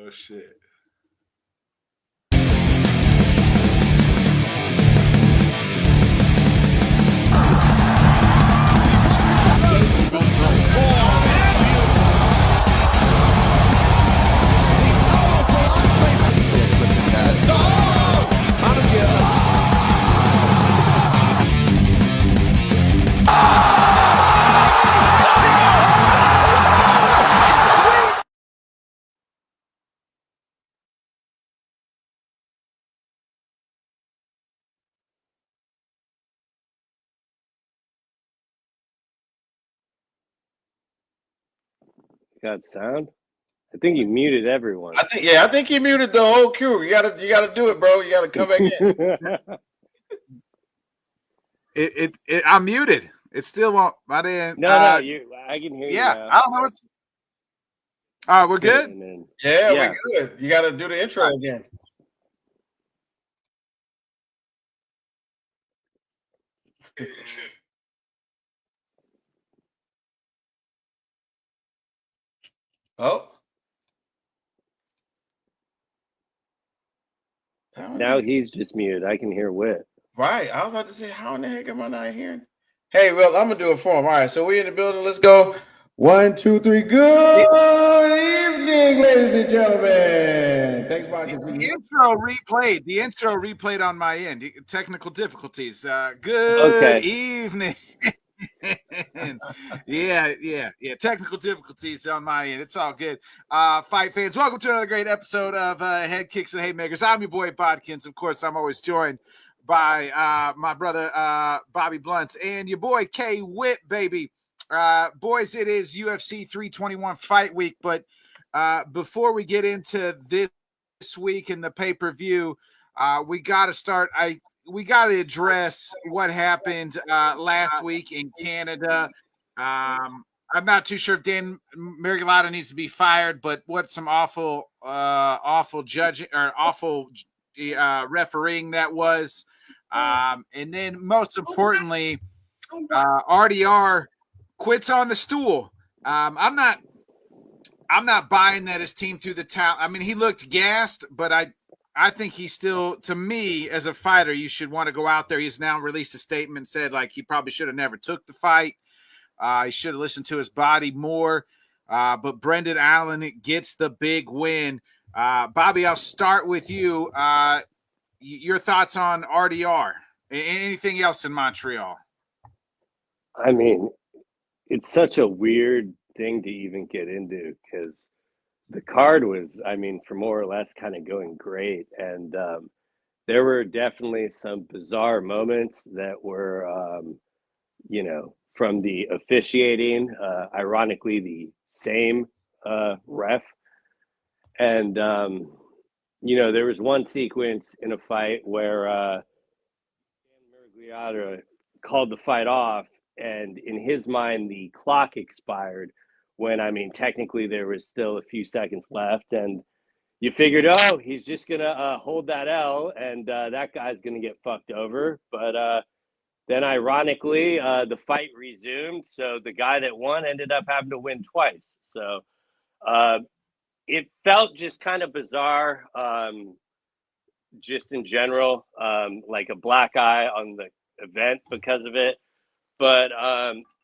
Oh shit. Got sound? I think you muted everyone. I think you muted the whole crew. You gotta do it, bro. You gotta come back in. I'm muted. It still won't. I didn't. No, I can hear you. Yeah, I don't know what's. All right, we're good. Yeah, we're good. You gotta do the intro again. Oh. Now he's just muted. I can hear Whit. Right. I was about to say, how in the heck am I not hearing? Hey, well, I'm gonna do it for him. All right, so we in the building. Let's go. 1, 2, 3. Good evening, ladies and gentlemen. Thanks, Mike. The intro replayed on my end. Technical difficulties. Good evening. Yeah. Technical difficulties on my end. It's all good. Fight fans, welcome to another great episode of Headkicks and Haymakers. I'm your boy Bodkins. Of course, I'm always joined by my brother Bobby Blunt and your boy K Whit, baby. Boys, it is UFC 321 fight week, but before we get into this week in the pay-per-view, we got to start. We got to address what happened last week in Canada. I'm not too sure if Dan Miragliotta needs to be fired, but what some awful judging or awful refereeing that was. And then most importantly, RDR quits on the stool. I'm not buying that his team threw the towel. I mean, he looked gassed, but I think he's still, to me, as a fighter, you should want to go out there. He's now released a statement, said like he probably should have never took the fight. He should have listened to his body more. But Brendan Allen gets the big win. Bobby, I'll start with you. Your thoughts on RDR? Anything else in Montreal? I mean, it's such a weird thing to even get into because the card was, I mean, for more or less kind of going great. And there were definitely some bizarre moments that were, from the officiating, ironically, the same ref. And, there was one sequence in a fight where Dan Miragliotta called the fight off. And in his mind, the clock expired when, I mean, technically there was still a few seconds left. And you figured, oh, he's just going to hold that L and that guy's going to get fucked over. But then ironically, the fight resumed. So the guy that won ended up having to win twice. So it felt just kind of bizarre, just in general, like a black eye on the event because of it. But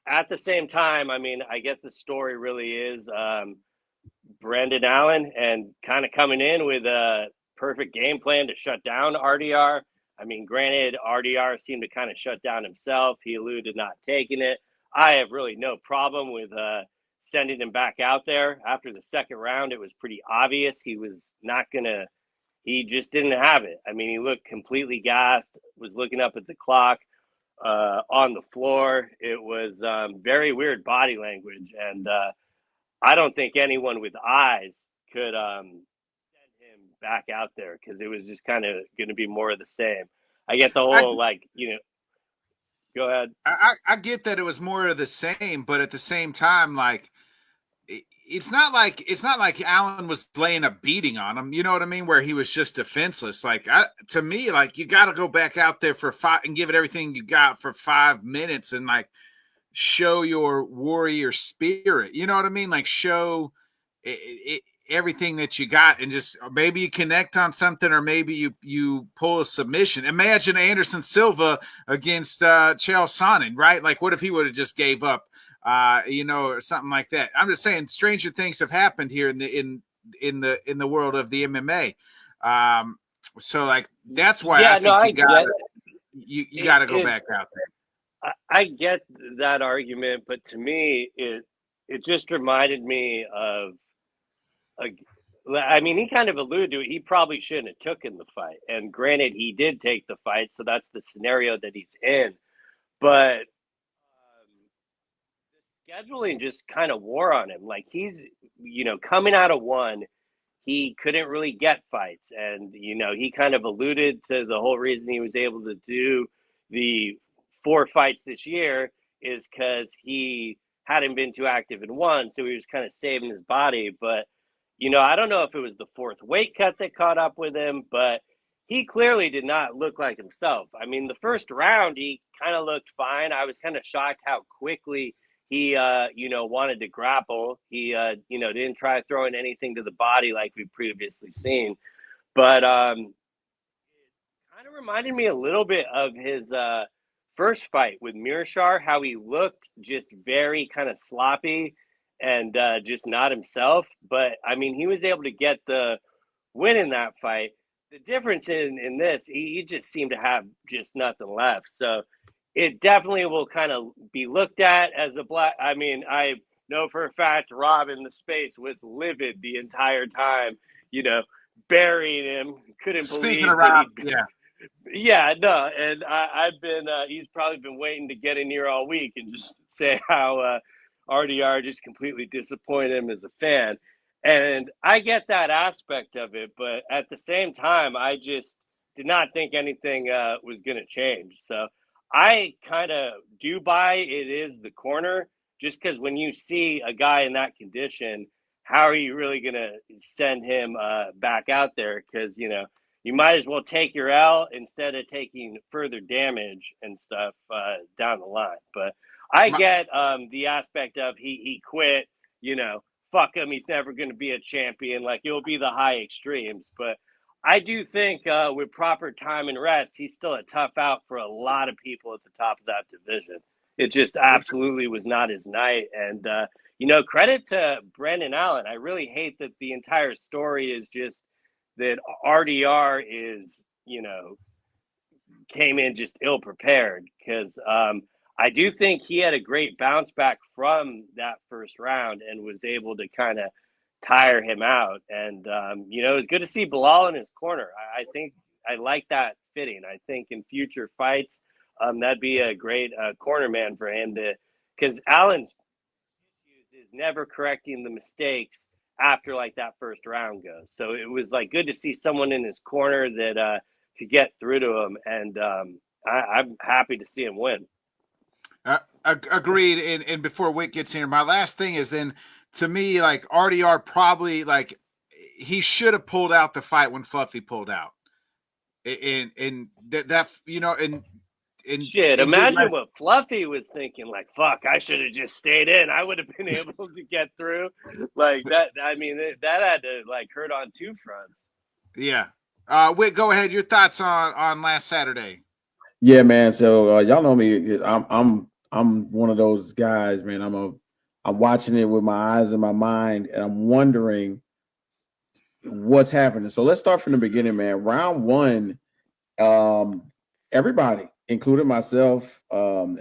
at the same time, I mean, I guess the story really is Brendan Allen and kind of coming in with a perfect game plan to shut down RDR. I mean, granted, RDR seemed to kind of shut down himself. He alluded to not taking it. I have really no problem with sending him back out there. After the second round, it was pretty obvious he was not going to, he just didn't have it. I mean, he looked completely gassed, was looking up at the clock. On the floor. It was very weird body language, and I don't think anyone with eyes could send him back out there because it was just kind of going to be more of the same. I get the whole go ahead. I get that it was more of the same, but at the same time, like it's not like Allen was laying a beating on him. You know what I mean? Where he was just defenseless. Like to me, like you got to go back out there for five and give it everything you got for 5 minutes and like show your warrior spirit. You know what I mean? Like show it. everything that you got, and just maybe you connect on something, or maybe you pull a submission. Imagine Anderson Silva against Chael Sonnen, right? Like, what if he would have just gave up, or something like that? I'm just saying, stranger things have happened here in the world of the MMA. So like that's why I think you gotta go back out there. I get that argument, but to me, it just reminded me of. I mean, he kind of alluded to it. He probably shouldn't have taken the fight, and granted, he did take the fight, so that's the scenario that he's in. But the scheduling just kind of wore on him. Like, he's, coming out of one, he couldn't really get fights, and he kind of alluded to the whole reason he was able to do the 4 fights this year is because he hadn't been too active in one, so he was kind of saving his body. But I don't know if it was the 4th weight cut that caught up with him, but he clearly did not look like himself. I mean, the first round, he kind of looked fine. I was kind of shocked how quickly he, wanted to grapple. He, didn't try throwing anything to the body like we've previously seen. But it kind of reminded me a little bit of his first fight with Mearshar, how he looked just very kind of sloppy and just not himself. But, I mean, he was able to get the win in that fight. The difference in this, he just seemed to have just nothing left. So it definitely will kind of be looked at as a black. I mean, I know for a fact Rob in the space was livid the entire time, burying him. Couldn't believe. Speaking of Rob, yeah, no, and I've been. He's probably been waiting to get in here all week and just say how RDR just completely disappointed him as a fan. And I get that aspect of it, but at the same time, I just did not think anything was going to change. So I kind of do buy it is the corner, just because when you see a guy in that condition, how are you really going to send him back out there? Because, you might as well take your L instead of taking further damage and stuff down the line. But I get the aspect of he quit, fuck him, he's never going to be a champion. Like, it'll be the high extremes. But I do think with proper time and rest, he's still a tough out for a lot of people at the top of that division. It just absolutely was not his night. And, credit to Brendan Allen. I really hate that the entire story is just that RDR is, came in just ill prepared, because I do think he had a great bounce back from that first round and was able to kind of tire him out. And, it was good to see Bilal in his corner. I think I like that fitting. I think in future fights, that'd be a great corner man for him because Allen's is never correcting the mistakes after like that first round goes. So it was like good to see someone in his corner that could get through to him. And I'm happy to see him win. Agreed. And before Wick gets here, my last thing is then, to me, like, RDR probably, like, he should have pulled out the fight when Fluffy pulled out. And that and shit, imagine what Fluffy was thinking. Like, fuck, I should have just stayed in. I would have been able to get through. Like that. I mean, that had to like hurt on 2 fronts. Yeah. Wick, go ahead. Your thoughts on last Saturday? Yeah, man. So y'all know me. I'm one of those guys, man. I'm watching it with my eyes and my mind, and I'm wondering what's happening. So let's start from the beginning, man. Round 1, everybody, including myself, and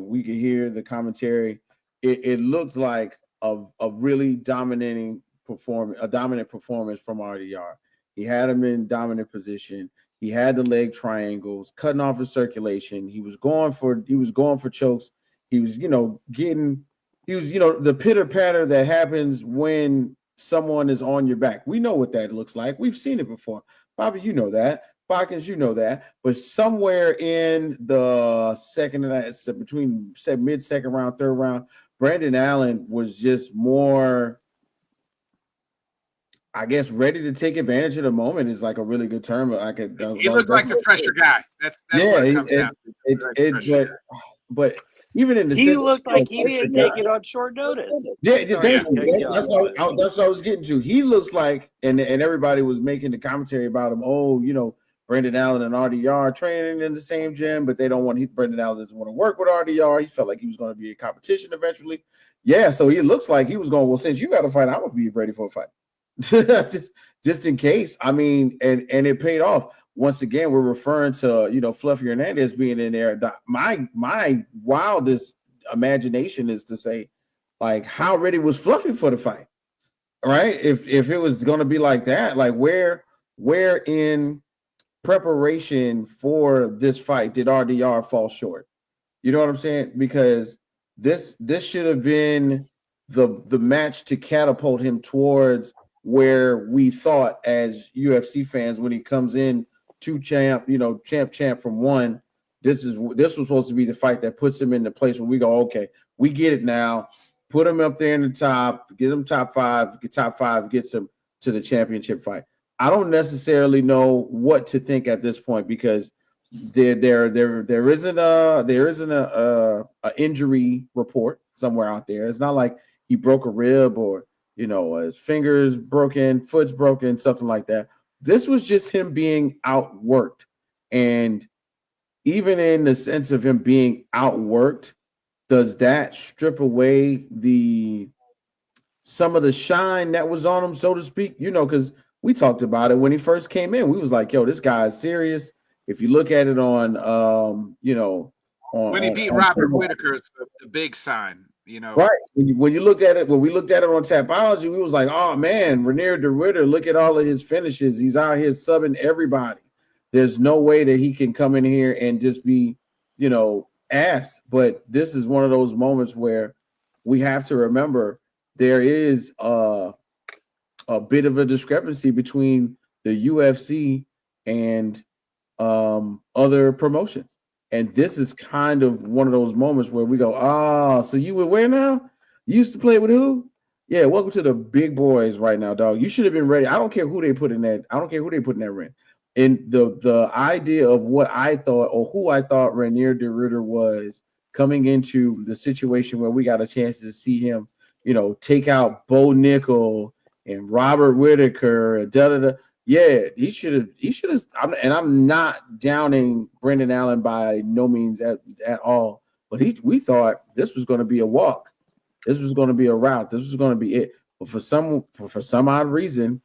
we could hear the commentary. It looked like a really dominant performance from RDR. He had him in dominant position. He had the leg triangles, cutting off his circulation. He was going for chokes. He was, the pitter patter that happens when someone is on your back. We know what that looks like. We've seen it before. Bobby, you know that. Botkins, you know that. But somewhere in the second and that, between mid-second round, third round, Brendan Allen was just more, I guess, ready to take advantage of the moment is like a really good term. He looked like the fresher guy. That's what it comes down to. But even in the He sense looked of like he didn't take it on short notice. yeah, Sorry thank to you. cut you That's off. that's what I was getting to. He looks like, and everybody was making the commentary about him. Oh, Brendan Allen and RDR training in the same gym, but they don't want. Brendan Allen doesn't want to work with RDR. He felt like he was going to be a competition eventually. Yeah, so he looks like he was going. Well, since you got to fight, I'm gonna be ready for a fight, just in case. I mean, and it paid off. Once again, we're referring to Fluffy Hernandez being in there. My wildest imagination is to say, like, how ready was Fluffy for the fight? Right? If it was going to be like that, like where in preparation for this fight did RDR fall short? You know what I'm saying? Because this should have been the match to catapult him towards where we thought as UFC fans when he comes in champ from one. This was supposed to be the fight that puts him in the place where we go, okay, we get it now. Put him up there in the top, get him top five, gets him to the championship fight. I don't necessarily know what to think at this point because there isn't a injury report somewhere out there. It's not like he broke a rib or his fingers broken, foot's broken, something like that. This was just him being outworked, and even in the sense of him being outworked, does that strip away some of the shine that was on him, so to speak? Because we talked about it when he first came in. We was like, yo, this guy is serious. If you look at it on when he beat Robert Whitaker, it's the big sign, Right. When you looked at it, when we looked at it on Tapology, we was like, oh man, Renier DeRitter, look at all of his finishes. He's out here subbing everybody. There's no way that he can come in here and just be, ass. But this is one of those moments where we have to remember there is a bit of a discrepancy between the UFC and other promotions. And this is kind of one of those moments where we go, so you were where now? You used to play with who? Yeah, welcome to the big boys right now, dog. You should have been ready. I don't care who they put in that. I don't care who they put in that ring. And the idea of what I thought or who I thought Renier DeRitter was coming into the situation where we got a chance to see him, take out Bo Nickel and Robert Whitaker and da-da-da. Yeah, he should have. And I'm not downing Brendan Allen by no means at all. But we thought this was going to be a walk. This was going to be a route. This was going to be it. But for some odd reason,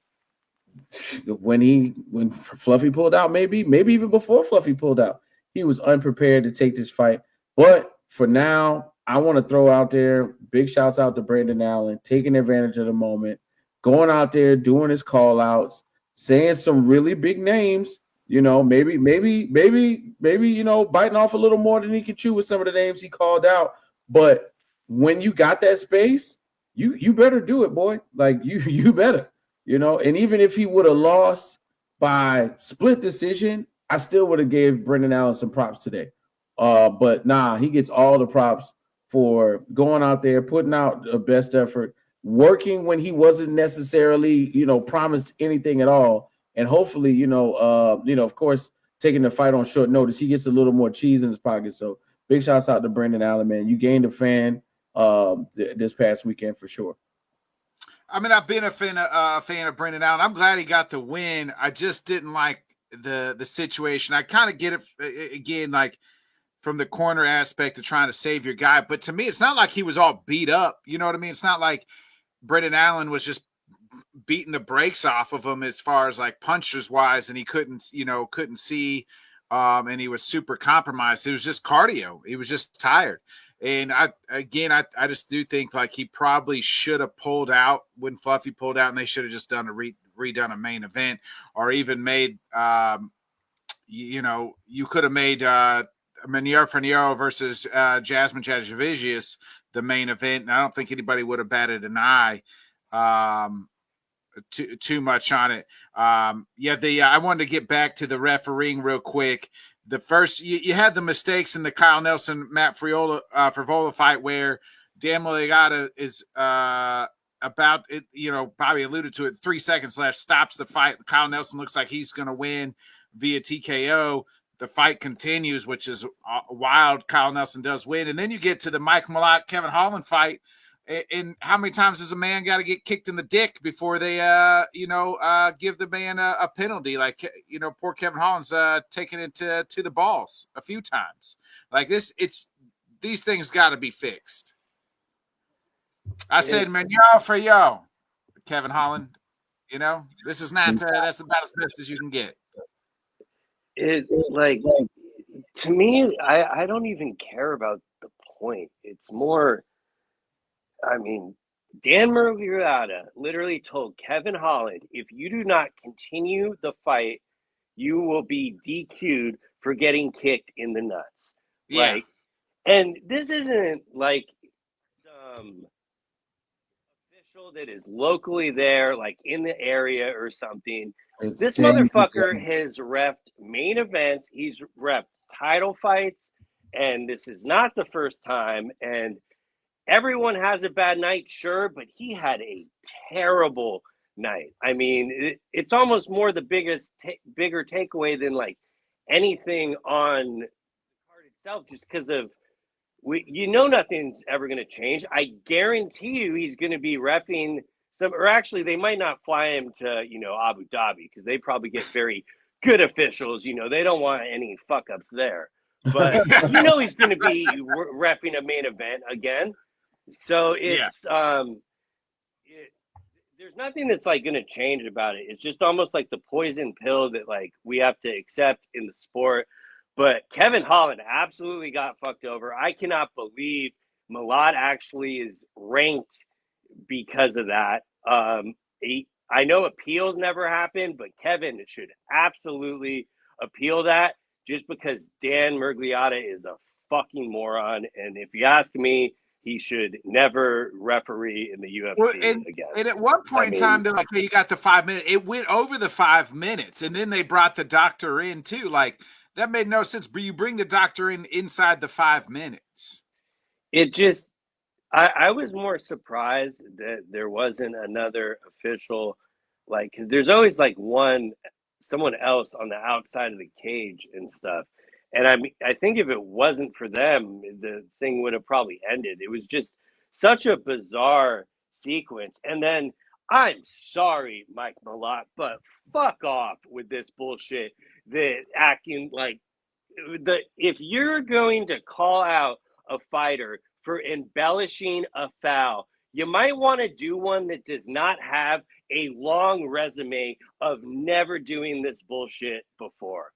when Fluffy pulled out, maybe even before Fluffy pulled out, he was unprepared to take this fight. But for now, I want to throw out there big shouts out to Brendan Allen, taking advantage of the moment, going out there, doing his call outs, saying some really big names, maybe, biting off a little more than he could chew with some of the names he called out. But when you got that space, you better do it, boy. Like you better, and even if he would have lost by split decision, I still would have gave Brendan Allen some props today. But nah, he gets all the props for going out there, putting out the best effort, working when he wasn't necessarily, promised anything at all. And hopefully, of course, taking the fight on short notice, he gets a little more cheese in his pocket. So big shouts out to Brendan Allen, man. You gained a fan this past weekend for sure. I mean, I've been a fan of Brendan Allen. I'm glad he got the win. I just didn't like the situation. I kind of get it again, like from the corner aspect of trying to save your guy. But to me, it's not like he was all beat up. You know what I mean? It's not like Brendan Allen was just beating the brakes off of him as far as like punches wise, and he couldn't see, and he was super compromised. It was just cardio. He was just tired. And I just do think like he probably should have pulled out when Fluffy pulled out, and they should have just done redone a main event, or even made, you could have made Manier Freniero versus Jasmine Jadjavigius the main event, and I don't think anybody would have batted an eye too much on it. I wanted to get back to the refereeing real quick. The first, you had the mistakes in the Kyle Nelson Matt Frivola fight where Dan Maligata is about it. Bobby alluded to it. 3 seconds left, stops the fight. Kyle Nelson looks like he's going to win via TKO. the fight continues, which is wild. Kyle Nelson does win, and then you get to the Mike Malott Kevin Holland fight. And how many times does a man got to get kicked in the dick before they, give the man a penalty? Like, poor Kevin Holland's taking it to the balls a few times. Like this, these things got to be fixed. I said, man, yo for yo, Kevin Holland. This is not. That's about as best as you can get. It like to me, I don't even care about the point. It's more. I mean, Dan Murgliata literally told Kevin Holland, if you do not continue the fight, you will be DQ'd for getting kicked in the nuts. Yeah. Like, and this isn't like some official that is locally there, like in the area or something. This motherfucker has repped main events. He's repped title fights, and this is not the first time. And everyone has a bad night, sure, but he had a terrible night. I mean, it's almost more the bigger takeaway than like anything on the card itself, just because of nothing's ever going to change. I guarantee you he's going to be repping or actually they might not fly him to, Abu Dhabi because they probably get very good officials. They don't want any fuck ups there. But he's going to be repping a main event again. So it's there's nothing that's like going to change about it. It's just almost like the poison pill that like we have to accept in the sport. But Kevin Holland absolutely got fucked over. I cannot believe Malott actually is ranked because of that. I know appeals never happened, but Kevin should absolutely appeal that just because Dan Murgliata is a fucking moron. And if you ask me, he should never referee in the UFC again. And at one point in time, they're like, hey, you got the 5 minutes. It went over the 5 minutes. And then they brought the doctor in, too. Like, that made no sense. But you bring the doctor in inside the 5 minutes. It just, I was more surprised that there wasn't another official, like, because there's always like someone else on the outside of the cage and stuff. And I think if it wasn't for them, the thing would have probably ended. It was just such a bizarre sequence. And then I'm sorry, Mike Malott, but fuck off with this bullshit. That acting like if you're going to call out a fighter for embellishing a foul, you might want to do one that does not have a long resume of never doing this bullshit before.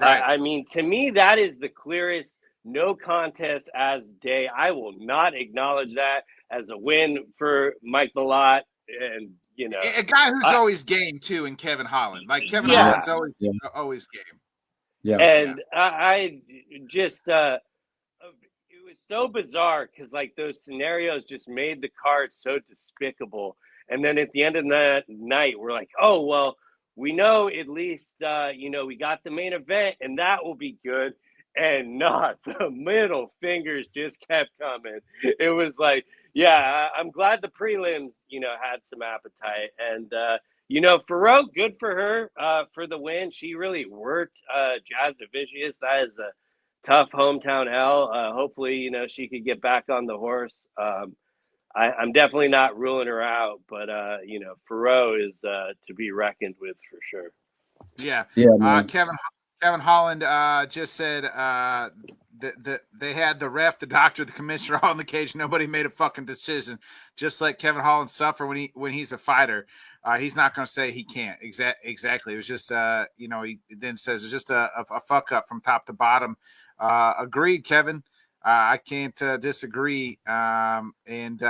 Right. I mean, to me, that is the clearest no contest as day. I will not acknowledge that as a win for Mike Malott. And, a guy who's always game, too, in Kevin Holland. Like, Kevin Holland's always game. Yeah. And I just, it was so bizarre because, like, those scenarios just made the card so despicable. And then at the end of the night, we're like, oh, well, we know at least, we got the main event, and that will be good. And not the middle fingers just kept coming. It was like, I'm glad the prelims, had some appetite. And, Ferro, good for her for the win. She really worked Jazz Divisius. That is a tough hometown hell. Hopefully, she could get back on the horse. I'm definitely not ruling her out, but Ferro is to be reckoned with for sure. Yeah. Kevin Holland just said that they had the ref, the doctor, the commissioner all in the cage. Nobody made a fucking decision. Just let Kevin Holland suffer when he's a fighter. He's not going to say he can't. Exactly. It was just he then says it's just a fuck up from top to bottom. Agreed, Kevin. I can't disagree. And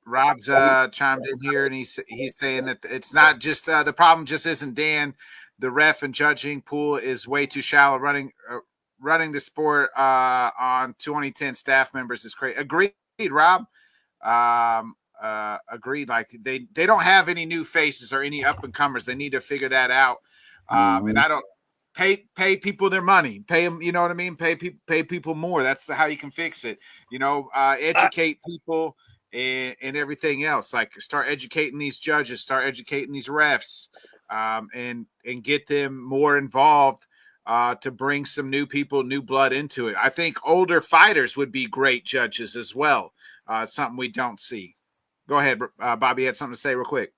Rob's chimed in here, and he's saying that it's not just the problem just isn't Dan. The ref and judging pool is way too shallow. Running the sport on 2010 staff members is crazy. Agreed, Rob. Agreed. Like they don't have any new faces or any up and comers. They need to figure that out. And I don't pay people their money. Pay them. You know what I mean? Pay people more. That's how you can fix it. Educate people and everything else. Like start educating these judges. Start educating these refs. And get them more involved to bring some new people, new blood into it. I think older fighters would be great judges as well. It's something we don't see. Go ahead, Bobby. You had something to say real quick.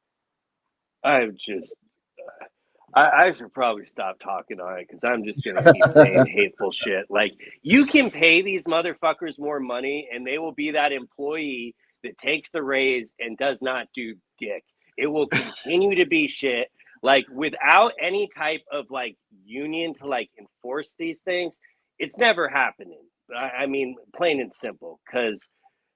I should probably stop talking on it because I'm just going to keep saying hateful shit. Like, you can pay these motherfuckers more money and they will be that employee that takes the raise and does not do dick. It will continue to be shit. Like, without any type of, like, union to, like, enforce these things, it's never happening. I mean, plain and simple. Because,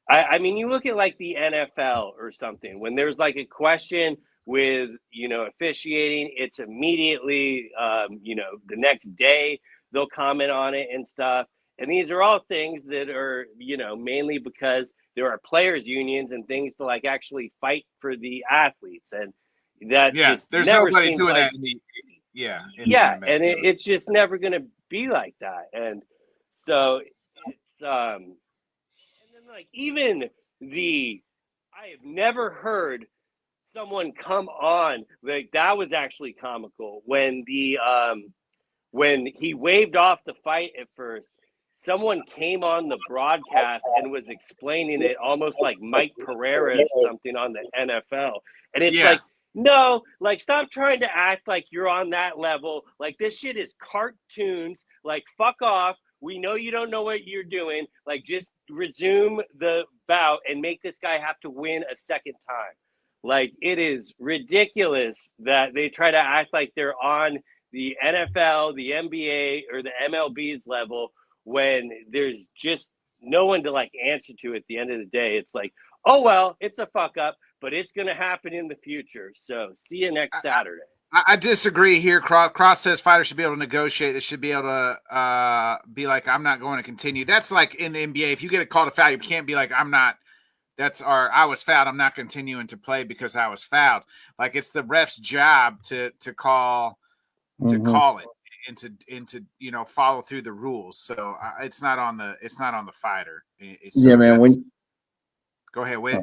I mean, you look at, like, the NFL or something. When there's, like, a question with, you know, officiating, it's immediately, you know, the next day they'll comment on it and stuff. And these are all things that are, you know, mainly because there are players unions and things to, like, actually fight for the athletes. And that there's nobody doing that in the and it's just never going to be like that. And so it's and then, like, even I have never heard someone come on, like, that was actually comical when when he waved off the fight at first. Someone came on the broadcast and was explaining it almost like Mike Pereira or something on the NFL. And it's like, no, like, stop trying to act like you're on that level. Like, this shit is cartoons. Like, fuck off. We know you don't know what you're doing. Like, just resume the bout and make this guy have to win a second time. Like, it is ridiculous that they try to act like they're on the NFL, the NBA, or the MLB's level when there's just no one to, like, answer to at the end of the day. It's like, oh, well, it's a fuck up, but it's going to happen in the future. So see you next Saturday. I disagree here. Cross says fighters should be able to negotiate. They should be able to be like, I'm not going to continue. That's like in the NBA. If you get a call to foul, you can't be like, I'm not. I was fouled. I'm not continuing to play because I was fouled. Like, it's the ref's job to call it and to you know, follow through the rules. So it's not on the fighter. Man. Go ahead, Whit.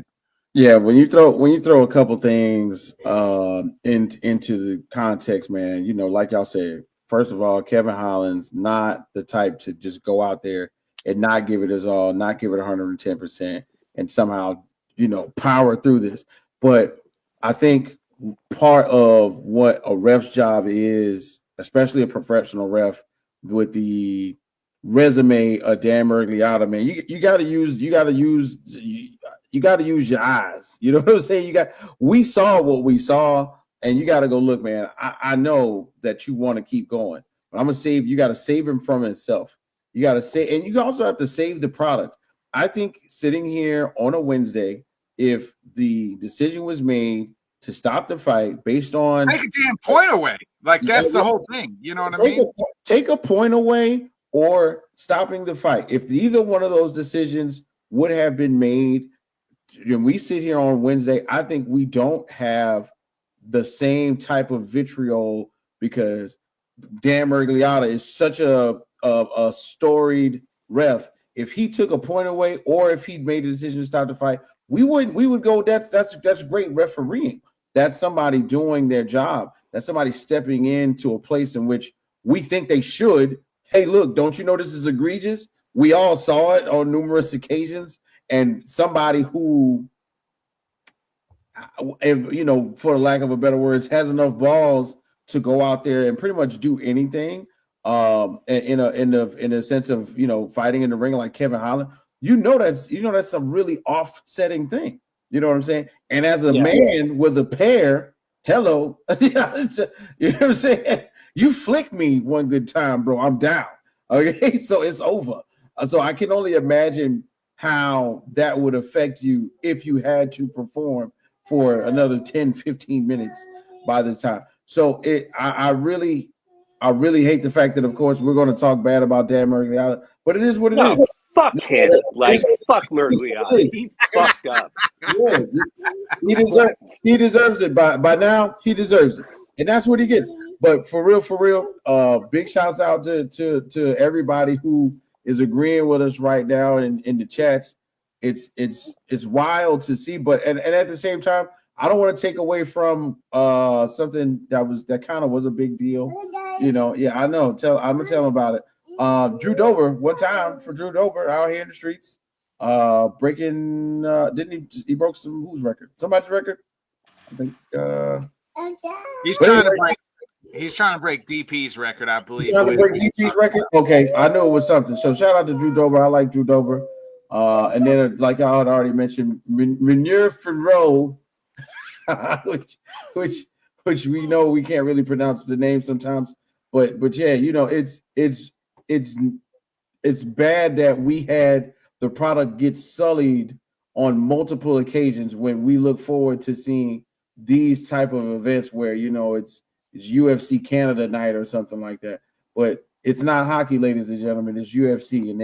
Yeah, when you throw a couple things into the context, man, you know, like y'all said, first of all, Kevin Holland's not the type to just go out there and not give it his all, not give it 110%, and somehow, you know, power through this. But I think part of what a ref's job is, especially a professional ref with the resume of Dan Miragliotta, man, you got to use your eyes. You know what I'm saying? We saw what we saw, and you got to go look, man. I know that you want to keep going, but I'm gonna save. You got to save him from himself. You got to say, and you also have to save the product. I think sitting here on a Wednesday, if the decision was made to stop the fight based on take a damn point away, like that's the whole thing. You know what I mean? Take a point away or stopping the fight. If either one of those decisions would have been made, when we sit here on Wednesday, I think we don't have the same type of vitriol because Dan Miragliotta is such a storied ref. If he took a point away or if he made a decision to stop the fight, we would go, that's great refereeing. That's somebody doing their job. That's somebody stepping into a place in which we think they should. Hey, look, don't you know this is egregious? We all saw it on numerous occasions. And somebody who, you know, for lack of a better words, has enough balls to go out there and pretty much do anything, in a sense of, you know, fighting in the ring like Kevin Holland, that's a really offsetting thing. You know what I'm saying? And as a man with a pair, hello, you know what I'm saying? You flick me one good time, bro, I'm down. Okay, so it's over. So I can only imagine how that would affect you if you had to perform for another 10, 15 minutes by the time. So I really hate the fact that, of course, we're going to talk bad about Dan Miragliotta, but it is what it is. Fuck him. Like, fuck Miragliotta. He fucked up. Yeah, he deserves it. By now, he deserves it. And that's what he gets. But for real, big shouts out to everybody who is agreeing with us right now in the chats. It's wild to see, but and at the same time, I don't want to take away from something that kind of was a big deal You know, yeah, I know. I'm gonna tell him about it. Drew Dober, one time for Drew Dober out here in the streets, breaking. Didn't he broke whose record? Somebody's record. I think. He's But trying to anyway, break. He's trying to break DP's record, I he's believe. trying to break DP's record. Okay, I knew it was something. So shout out to Drew Dober. I like Drew Dober. And then, like I had already mentioned, Manure Ferro, which we know we can't really pronounce the name sometimes, but yeah, you know, it's bad that we had the product get sullied on multiple occasions when we look forward to seeing these type of events where, you know, it's UFC Canada night or something like that. But it's not hockey, ladies and gentlemen. It's UFC, and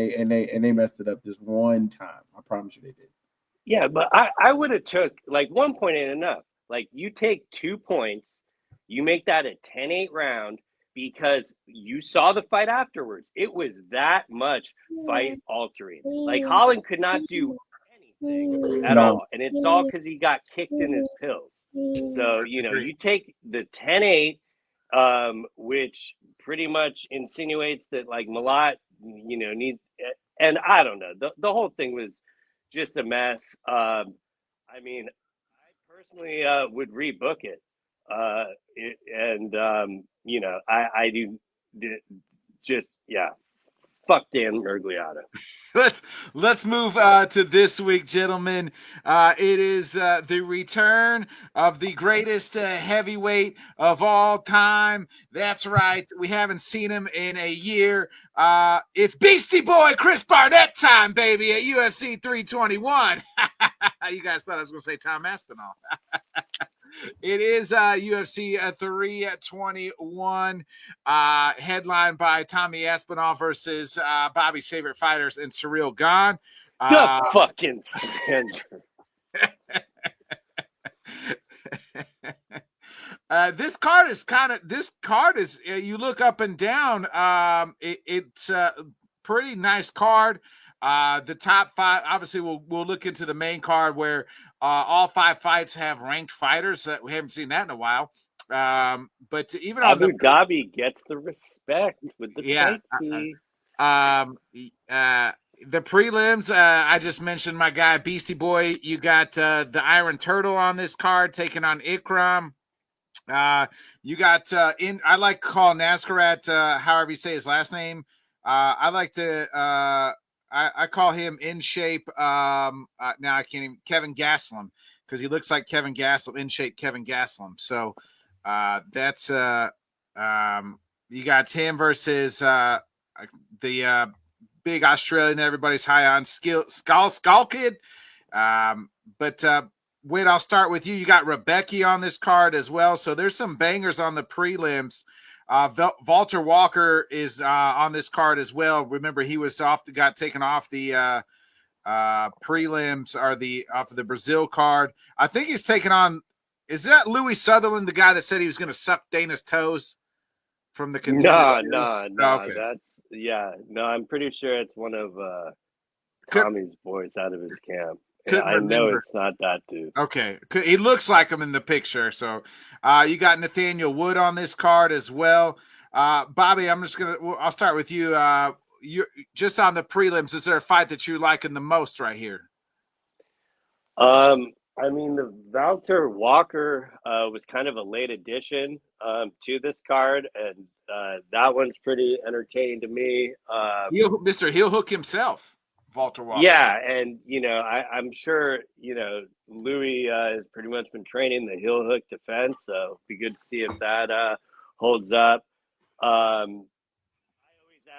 they messed it up this one time. I promise you they did. Yeah, but I would have took like 1 point ain't enough. Like you take 2 points, you make that a 10-8 round because you saw the fight afterwards. It was that much fight altering. Like Holland could not do anything at all. And it's all because he got kicked in his pills. So, you know, you take the 10-8, which pretty much insinuates that like Malat, you know, needs, and I don't know, the whole thing was just a mess. I mean, I personally would rebook it. You know, I do just, yeah, fuck Dan Mergliata. Let's move to this week, gentlemen. It is the return of the greatest heavyweight of all time. That's right. We haven't seen him in a year. It's Beastie Boy Chris Barnett time, baby, at UFC 321. You guys thought I was going to say Tom Aspinall. It is UFC 321, headlined by Tommy Aspinall versus Bobby's favorite fighters and Cyril Gane. The fucking Sandra. This card is you look up and down. It's a pretty nice card. The top 5, obviously we'll look into the main card where all 5 fights have ranked fighters. That we haven't seen that in a while. But even Abu Dhabi gets the respect with the yeah, the prelims, I just mentioned my guy Beastie Boy. You got the Iron Turtle on this card taking on Ikram. You got I like to call Nascarat, however you say his last name. I like to I call him In Shape. Now I can't even Kevin Gastelum, because he looks like Kevin Gastelum, In Shape Kevin Gastelum. So that's you got him versus the big Australian that everybody's high on, Skull Kid. But Wade, I'll start with you. You got Rebecca on this card as well. So there's some bangers on the prelims. Walter Walker is on this card as well. Remember, he was got taken off the prelims, or off of the Brazil card. I think he's taken on. Is that Louis Sutherland, the guy that said he was going to suck Dana's toes from the contender? No. Okay. That's I'm pretty sure it's one of Tommy's boys out of his camp. I know it's not that dude. Okay. He looks like him in the picture. So you got Nathaniel Wood on this card as well. Bobby, I'll start with you. You just on the prelims, is there a fight that you're liking the most right here? I mean, the Walter Walker was kind of a late addition to this card, and that one's pretty entertaining to me. Mr. Heel Hook himself, Walter Walker. Yeah, and you know, I'm sure Louis has pretty much been training the heel hook defense, so it'd be good to see if that holds up. I always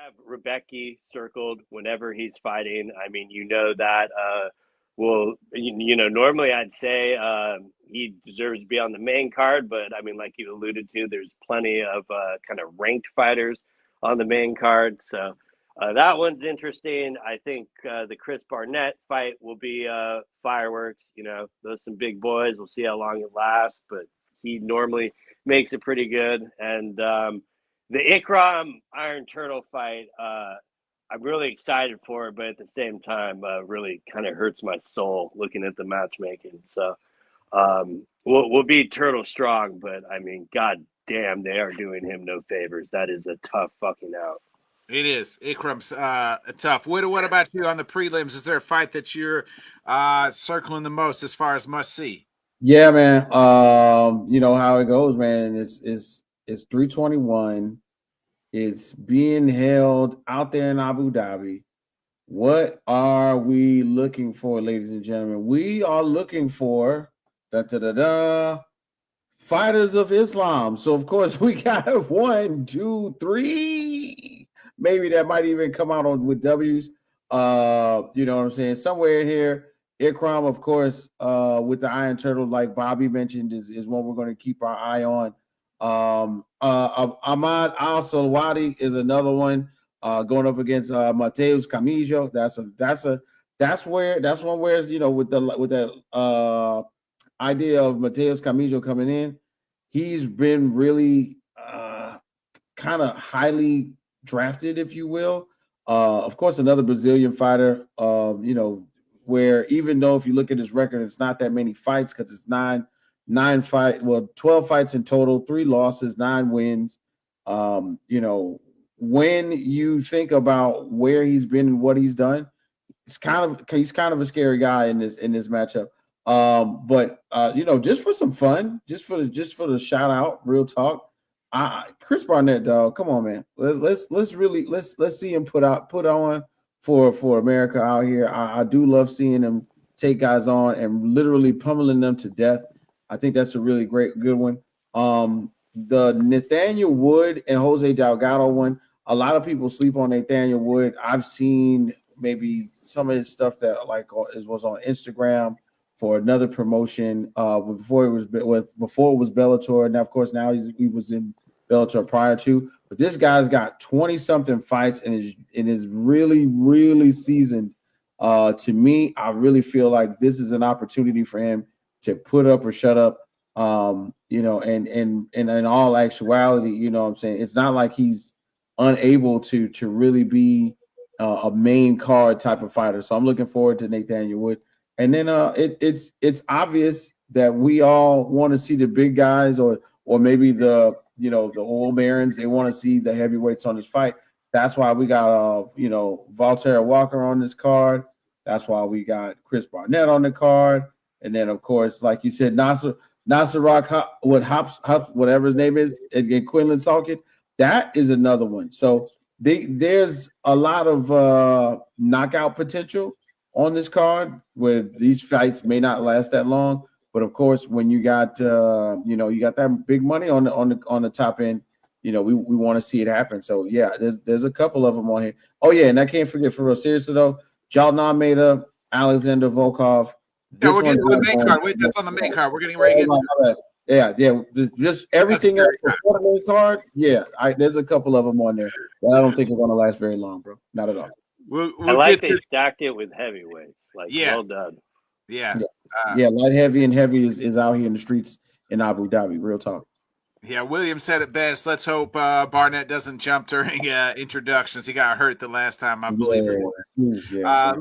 have Rebecca circled whenever he's fighting. I mean, that. Well, normally I'd say he deserves to be on the main card, but I mean, like you alluded to, there's plenty of kind of ranked fighters on the main card. So that one's interesting. I think the Chris Barnett fight will be fireworks. Those some big boys. We'll see how long it lasts, but he normally makes it pretty good. And the Ikram Iron Turtle fight, I'm really excited for it, but at the same time, really kind of hurts my soul looking at the matchmaking. So we'll be turtle strong, but I mean, God damn, they are doing him no favors. That is a tough fucking out. It is. Ikram's tough. What about you on the prelims? Is there a fight that you're circling the most as far as must see? Yeah, man. You know how it goes, man. It's 321. It's being held out there in Abu Dhabi. What are we looking for, ladies and gentlemen? We are looking for fighters of Islam. So of course we got 1, 2, 3. Maybe that might even come out with W's. You know what I'm saying? Somewhere in here, Ikram, of course, with the Iron Turtle, like Bobby mentioned, is one we're going to keep our eye on. Ahmad Al-Salwadi is another one. Going up against Mateus Camijo. That's one where, you know, with that idea of Mateus Camijo coming in, he's been really kind of highly drafted, if you will. Of course, another Brazilian fighter, you know, where even though if you look at his record, it's not that many fights because it's 12 fights in total, 3 losses, 9 wins. You know, when you think about where he's been and what he's done, he's kind of a scary guy in this matchup. But you know, just for some fun, just for the shout out, real talk. Chris Barnett, dog, come on, man. Let's see him put on for America out here. I do love seeing him take guys on and literally pummeling them to death. I think that's a really good one. The Nathaniel Wood and Jose Delgado one. A lot of people sleep on Nathaniel Wood. I've seen maybe some of his stuff that was on Instagram for another promotion before it was Bellator. Now, of course, now he was in Bellator prior to. But this guy's got 20-something fights and is really, really seasoned. To me, I really feel like this is an opportunity for him to put up or shut up. You know, and in all actuality, you know what I'm saying? It's not like he's unable to really be a main card type of fighter. So I'm looking forward to Nathaniel Wood. And then it's obvious that we all want to see the big guys or maybe the oil barons. They want to see the heavyweights on this fight. That's why we got Valterra Walker on this card. That's why we got Chris Barnett on the card. And then of course, like you said, Nasser Rock, whatever his name is, and Quinlan Salkin. That is another one. So there's a lot of knockout potential on this card where these fights may not last that long. But of course, when you got you got that big money on the top end, you know, we want to see it happen. So yeah, there's a couple of them on here. Oh yeah, and I can't forget, for real seriously though, Jalton Almeida, Alexander Volkov. Yeah, we're getting on the main card. Wait, that's on the main card. We're getting ready to get to it. Yeah. Just everything else on the main card. Yeah, there's a couple of them on there. But I don't think it's going to last very long, bro. Not at all. I like they stacked it with heavyweights. Like, well done. Yeah. Light heavy and heavy is out here in the streets in Abu Dhabi. Real talk. Yeah, William said it best. Let's hope Barnett doesn't jump during introductions. He got hurt the last time, I believe it was.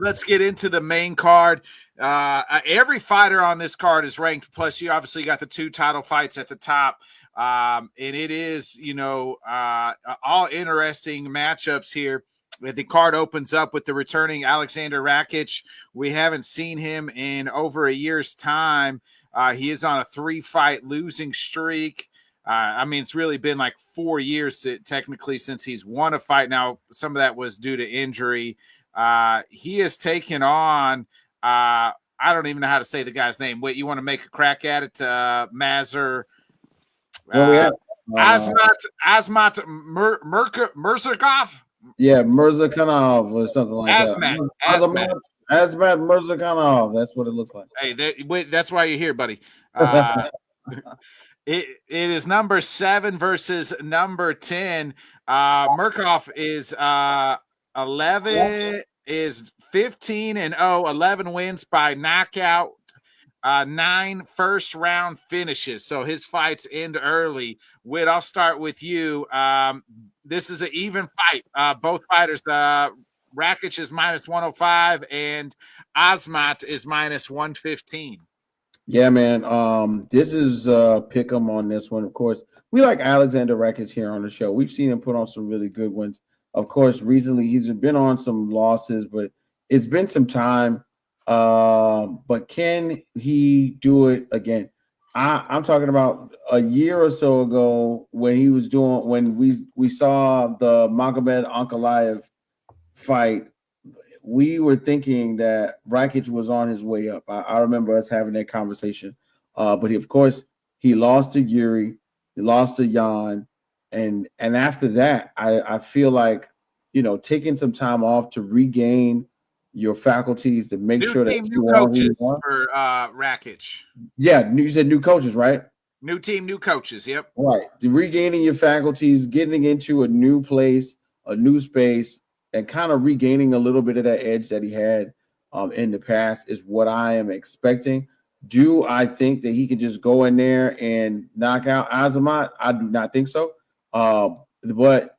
Let's get into the main card. Every fighter on this card is ranked. Plus, you obviously got the 2 title fights at the top. And it is, all interesting matchups here. The card opens up with the returning Alexander Rakic. We haven't seen him in over a year's time. He is on a 3-fight losing streak. I mean, it's really been like 4 years technically since he's won a fight. Now, some of that was due to injury. He has taken on, I don't even know how to say the guy's name. Wait, you want to make a crack at it? Mazur. Asmat Murzakov? Yeah, Murzakhanov or something like that. Asmat Murzakhanov. That's what it looks like. Hey, that's why you're here, buddy. It is number 7 versus number 10. Murkoff is 15-0, 11 wins by knockout, 9 first-round finishes. So his fights end early. Whit, I'll start with you. This is an even fight. Both fighters, Rakic is -105 and Asmat is -115. Yeah, man. This is pick 'em on this one. Of course, we like Alexander Rakic here on the show. We've seen him put on some really good ones. Of course, recently he's been on some losses, but it's been some time. But can he do it again? I'm talking about a year or so ago when he was doing when we saw the Magomed Ankalaev fight. We were thinking that Rakic was on his way up. I remember us having that conversation. But of course, he lost to Yuri, he lost to Jan, and after that, I feel like taking some time off to regain your faculties to make sure that new coaches for Rakic. Yeah, you said new coaches, right? New team, new coaches. Yep. Right. Regaining your faculties, getting into a new place, a new space, and kind of regaining a little bit of that edge that he had in the past is what I am expecting. Do I think that he can just go in there and knock out Azamat? I do not think so. But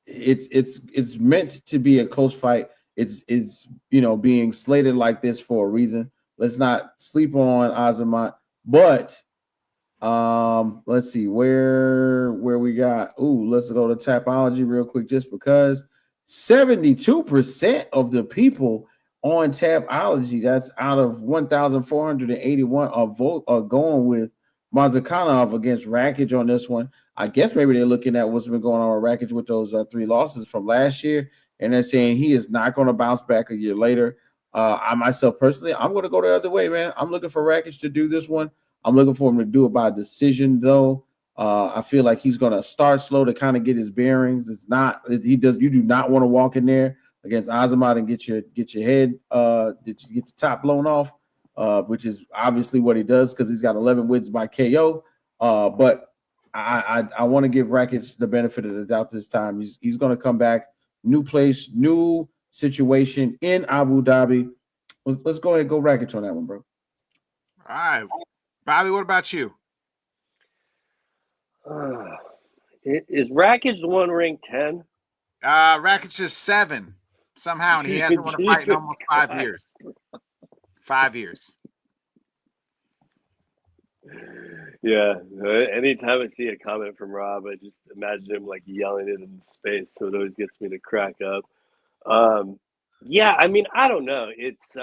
it's meant to be a close fight. It's being slated like this for a reason. Let's not sleep on Azamat. But let's see where we got. Let's go to Tapology real quick, just because 72% of the people on Tapology, that's out of 1,481, are going with Mazakhanov against Rakic on this one. I guess maybe they're looking at what's been going on with Rakic with those 3 losses from last year, and they're saying he is not going to bounce back a year later. I myself personally, I'm going to go the other way, man. I'm looking for Rakic to do this one. I'm looking for him to do it by decision, though. I feel like he's going to start slow to kind of get his bearings. You do not want to walk in there against Azamat and get your head, get the top blown off, which is obviously what he does because he's got 11 wins by KO. But I want to give Rakic the benefit of the doubt this time. He's going to come back, new place, new situation in Abu Dhabi. Let's go ahead and go Rakic on that one, bro. All right. Bobby, what about you? Is Rakic the one ranked 10? Rakic is 7 somehow, and he hasn't won a fight in almost 5 years. 5 years. Yeah. Anytime I see a comment from Rob, I just imagine him like yelling it in space, so it always gets me to crack up. Yeah, I mean, I don't know. It's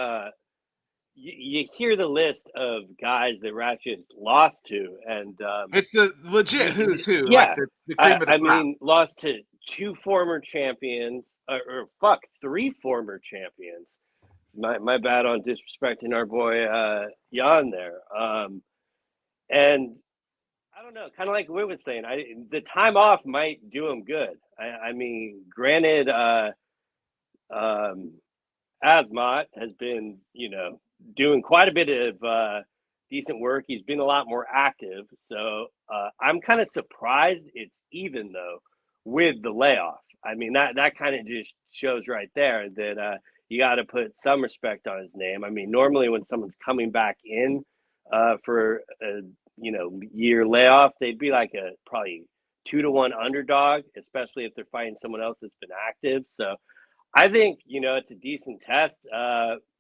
you hear the list of guys that Rakic lost to, and it's the legit who's who. Yeah, like the cream of the I crop. mean, lost to 2 former champions, or 3 former champions. My bad on disrespecting our boy Jan there. And I don't know, kind of like Whit was saying, the time off might do him good. I mean, granted, Azamat has been, doing quite a bit of decent work. He's been a lot more active. So I'm kind of surprised it's even, though, with the layoff. I mean, that kind of just shows right there that you got to put some respect on his name. I mean, normally when someone's coming back in for a year layoff, they'd be like a probably 2-1 underdog, especially if they're fighting someone else that's been active. So I think, it's a decent test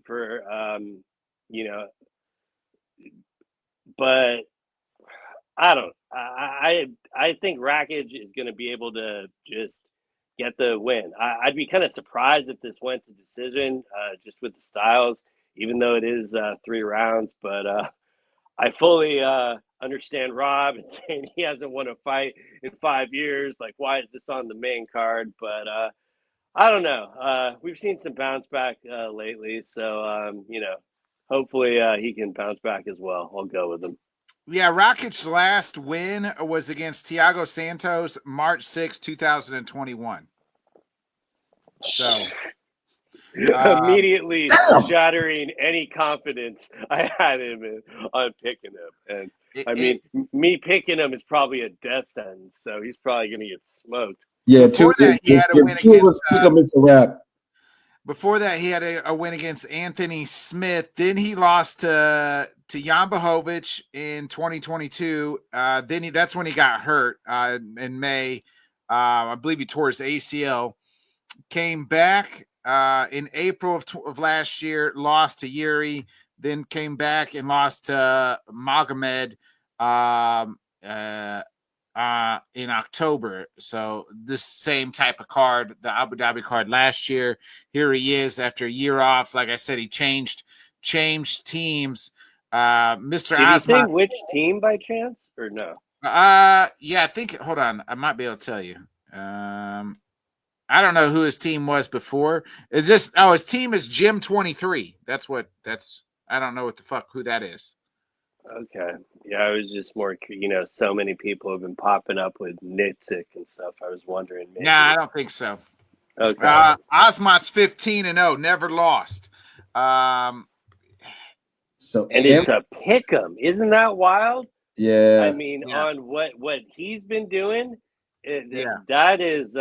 for, but I think Rakic is going to be able to just get the win. I'd be kind of surprised if this went to decision just with the styles, even though it is 3 rounds. But I fully understand Rob and saying he hasn't won a fight in 5 years. Like, why is this on the main card? But I don't know. We've seen some bounce back lately. So, hopefully he can bounce back as well. I'll go with him. Yeah, Rakic's last win was against Thiago Santos, March 6, 2021. So immediately shattering any confidence I had on picking him. And me picking him is probably a death sentence, so he's probably going to get smoked. Yeah, before that, he had a win against before that, he had a win against Anthony Smith. Then he lost to Jan Blachowicz in 2022. That's when he got hurt in May. I believe he tore his ACL. Came back in April of last year, lost to Yuri. Then came back and lost to Magomed in October. So this same type of card, the Abu Dhabi card last year. Here he is after a year off. Like I said, he changed teams. Mr. Did he say Osman. which team by chance or no? Yeah, I think. Hold on, I might be able to tell you. I don't know who his team was before. It's just his team is Gym 23. That's. I don't know what the fuck who that is. Okay. Yeah, I was just more, so many people have been popping up with Nitzik and stuff. I was wondering. Maybe. Nah, I don't think so. Okay. Osmot's 15-0, never lost. So and it's a pick'em. Isn't that wild? Yeah. I mean, on what he's been doing, that is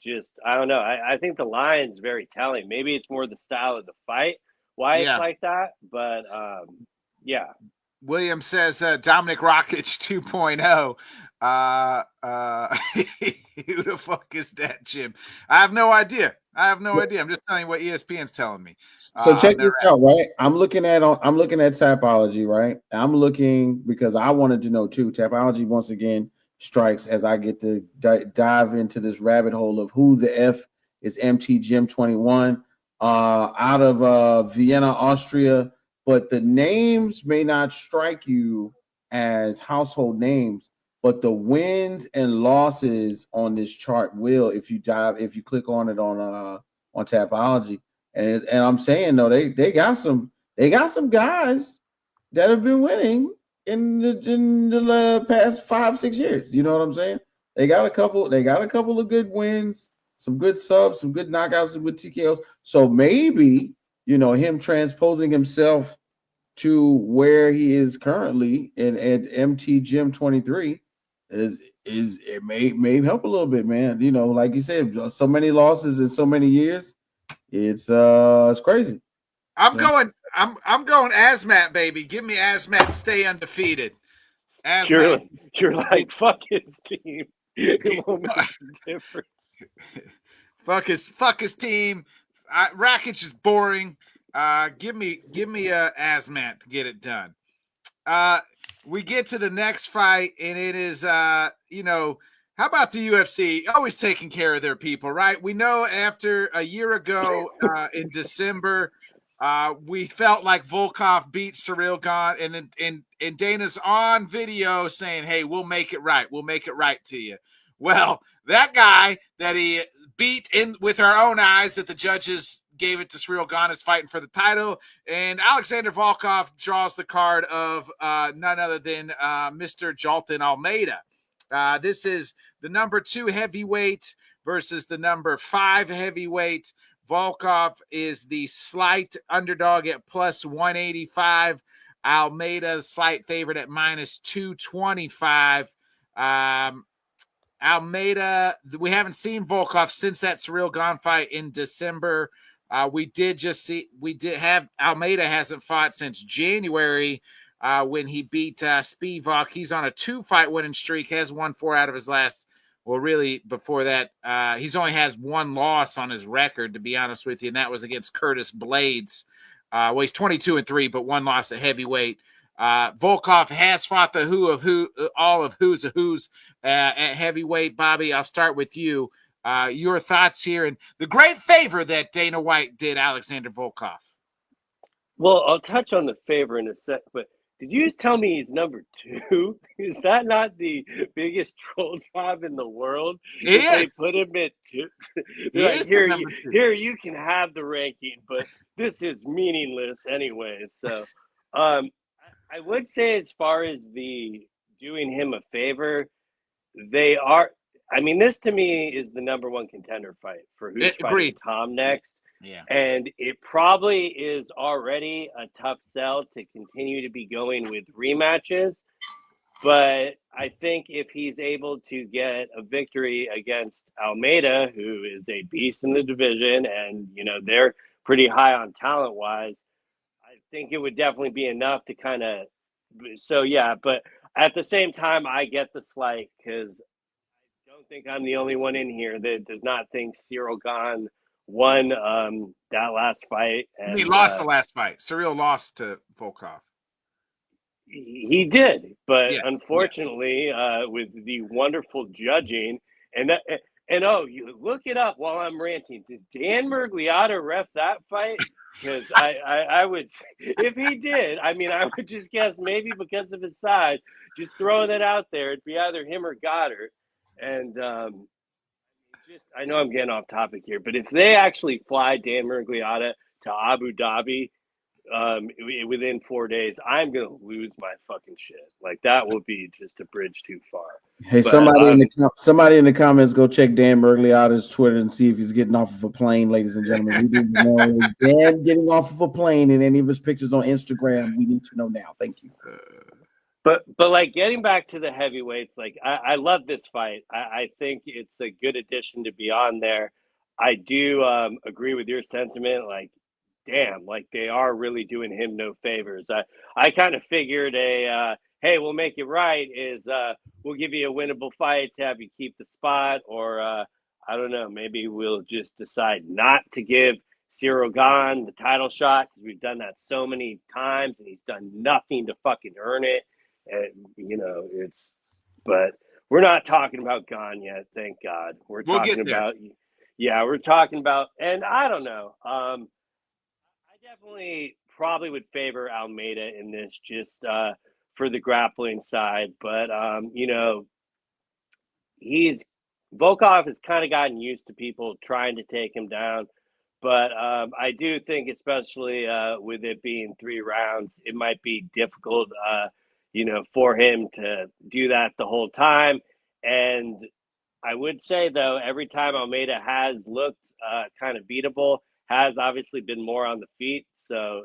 just, I don't know. I think the line's very telling. Maybe it's more the style of the fight, why it's like that. But, yeah. William says Dominic Rakic 2.0. Who the fuck is that, Jim? I have no idea. I'm just telling you what ESPN's telling me. So check this out, right? I'm looking at Tapology, right? I'm looking because I wanted to know too. Tapology once again strikes as I get to dive into this rabbit hole of who the F is MT Gym 21 out of Vienna, Austria. But the names may not strike you as household names, but the wins and losses on this chart will, if you click on it on Tapology. And I'm saying though, they got some guys that have been winning in the past 5-6 years. You know what I'm saying? They got a couple of good wins, some good subs, some good knockouts with TKOs. So maybe, him transposing himself to where he is currently at MT Gym 23 is it may help a little bit, man. Like you said, so many losses in so many years. It's crazy. I'm going Asmat, baby. Give me Asmat, stay undefeated. Asmat. You're like, fuck his team. It won't make a difference. Fuck his team. Rakic is boring. Give me Asmat to get it done. We get to the next fight, and it is how about the UFC? Always taking care of their people, right? We know after a year ago in December, we felt like Volkov beat Cyril Gane, and Dana's on video saying, "Hey, we'll make it right. We'll make it right to you." Well, that guy that he beat in with our own eyes, that the judges gave it to Cyril Gane, is fighting for the title, and Alexander Volkov draws the card of none other than Mr. Jolton Almeida. This is the number 2 heavyweight versus the number 5 heavyweight. Volkov is the slight underdog at plus 185. Almeida, slight favorite at minus 225. Almeida, we haven't seen Volkov since that Cyril Gane fight in December. We did have Almeida hasn't fought since January when he beat Spivak. He's on a 2-fight winning streak, has won 4 out of his last. Well, really, before that, he's only has 1 loss on his record, to be honest with you, and that was against Curtis Blades. Well, he's 22-3, but 1 loss at heavyweight. Volkov has fought the all of who's at heavyweight. Bobby, I'll start with you. Your thoughts here and the great favor that Dana White did Alexander Volkov. Well, I'll touch on the favor in a sec, but did you just tell me he's number 2? Is that not the biggest troll job in the world? They put him at 2. Like, here you can have the ranking, but this is meaningless anyway. So I would say, as far as the doing him a favor, they are. I mean, this to me is the number 1 contender fight for who's fighting Tom next. Yeah. And it probably is already a tough sell to continue to be going with rematches. But I think if he's able to get a victory against Almeida, who is a beast in the division, and, they're pretty high on talent-wise, I think it would definitely be enough to kind of – so, yeah. But at the same time, I get the slight because I don't think I'm the only one in here that does not think Cyril Gane won that last fight. And he lost the last fight. Cyril lost to Volkov. He did, but Yeah, unfortunately, with the wonderful judging and you look it up while I'm ranting. Did Dan Mergliotta ref that fight? Because I would, if he did, I mean, I would just guess maybe because of his size, just throwing it out there, it'd be either him or Goddard. And I know I'm getting off topic here, but if they actually fly Dan Mergliotta to Abu Dhabi within 4 days, I'm gonna lose my fucking shit. Like that will be just a bridge too far. Hey, But, somebody in the comments, go check Dan Mergliotta's Twitter and see if he's getting off of a plane, ladies and gentlemen. We need to know, is Dan getting off of a plane in any of his pictures on Instagram? We need to know now. Thank you. But like getting back to the heavyweights, like I love this fight. I think it's a good addition to be on there. I do agree with your sentiment. Like, damn, like they are really doing him no favors. I kind of figured hey, we'll make it right is we'll give you a winnable fight to have you keep the spot, or I don't know, maybe we'll just decide not to give Cyril Gane the title shot because we've done that so many times and he's done nothing to fucking earn it. And but we're not talking about Gane yet, thank God. We're talking about and I don't know. I definitely probably would favor Almeida in this just for the grappling side, but Volkov has kind of gotten used to people trying to take him down. But I do think, especially with it being 3 rounds, it might be difficult for him to do that the whole time. And I would say, though, every time Almeida has looked kind of beatable, has obviously been more on the feet. So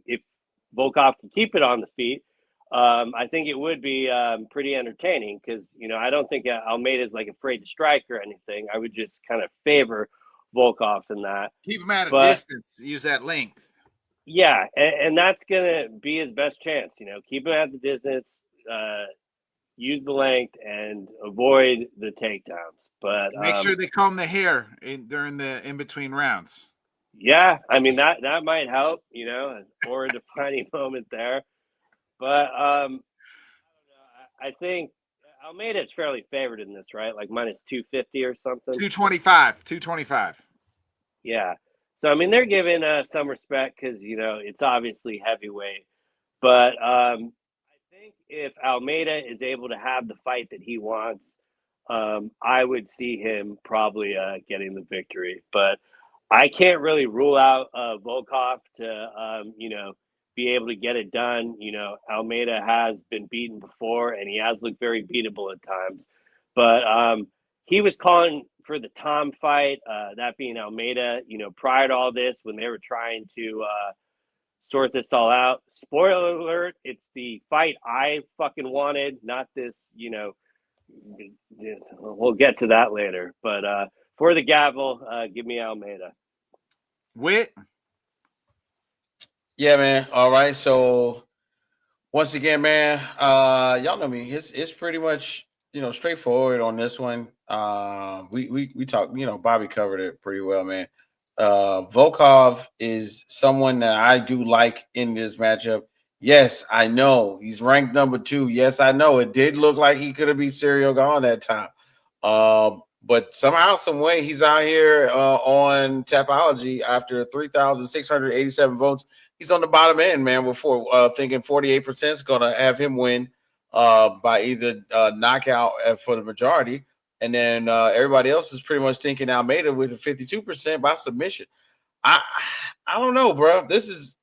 if Volkov can keep it on the feet, I think it would be pretty entertaining because, I don't think Almeida is like afraid to strike or anything. I would just kind of favor Volkov in that. Keep him at a distance, use that length. Yeah, and that's going to be his best chance, keep him at the distance, use the length, and avoid the takedowns. But make sure they comb the hair during the in-between rounds. Yeah, I mean, that might help, or a defining moment there. But I think Almeida is fairly favored in this, right? Like minus 250 or something? 225. Yeah. So, I mean, they're giving some respect because, it's obviously heavyweight. But I think if Almeida is able to have the fight that he wants, I would see him probably getting the victory. But I can't really rule out Volkov to, be able to get it done. Almeida has been beaten before, and he has looked very beatable at times. But he was calling for the Tom fight, that being Almeida, prior to all this, when they were trying to sort this all out. Spoiler alert, it's the fight I fucking wanted, not this, we'll get to that later. But for the gavel, give me Almeida. Wit? Yeah, man. All right. So once again, man, y'all know me. It's pretty much, straightforward on this one. We talked, Bobby covered it pretty well, man. Volkov is someone that I do like in this matchup. Yes, I know he's ranked number 2. Yes, I know it did look like he could have beat Cyril Gane that time. But somehow, some way, he's out here on Tapology after 3,687 votes. He's on the bottom end, man. Before thinking 48% is going to have him win by either knockout for the majority, and then everybody else is pretty much thinking Almeida with a 52% by submission. I don't know, bro. This is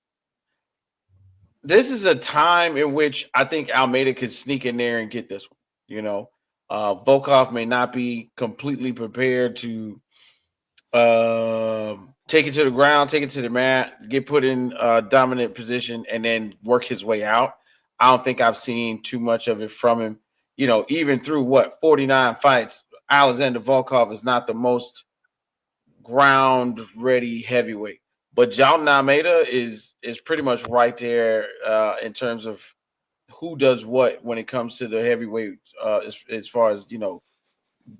a time in which I think Almeida could sneak in there and get this one. Volkov may not be completely prepared to take it to the ground, take it to the mat, get put in a dominant position, and then work his way out. I don't think I've seen too much of it from him. Even through 49 fights, Alexander Volkov is not the most ground-ready heavyweight. But Jalton Almeida is pretty much right there in terms of who does what when it comes to the heavyweight as far as,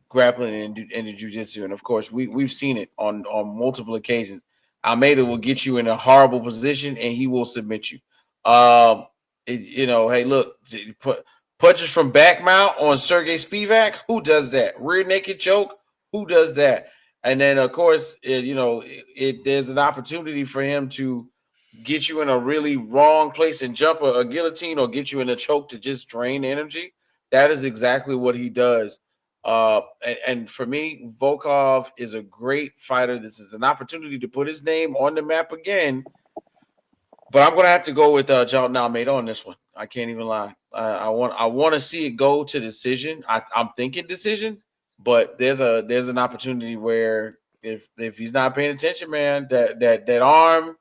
grappling and the jiu-jitsu. And of course, we've seen it on multiple occasions. Almeida will get you in a horrible position and he will submit you. hey, look, punches from back mount on Sergey Spivak. Who does that? Rear naked choke. Who does that? And then, of course, there's an opportunity for him to get you in a really wrong place and jump a guillotine or get you in a choke to just drain energy. That is exactly what he does. And for me, Volkov is a great fighter. This is an opportunity to put his name on the map again. But I'm going to have to go with Jonathan Almeida on this one. I can't even lie. I want to see it go to decision. I'm thinking decision, but there's an opportunity where if he's not paying attention, man, that arm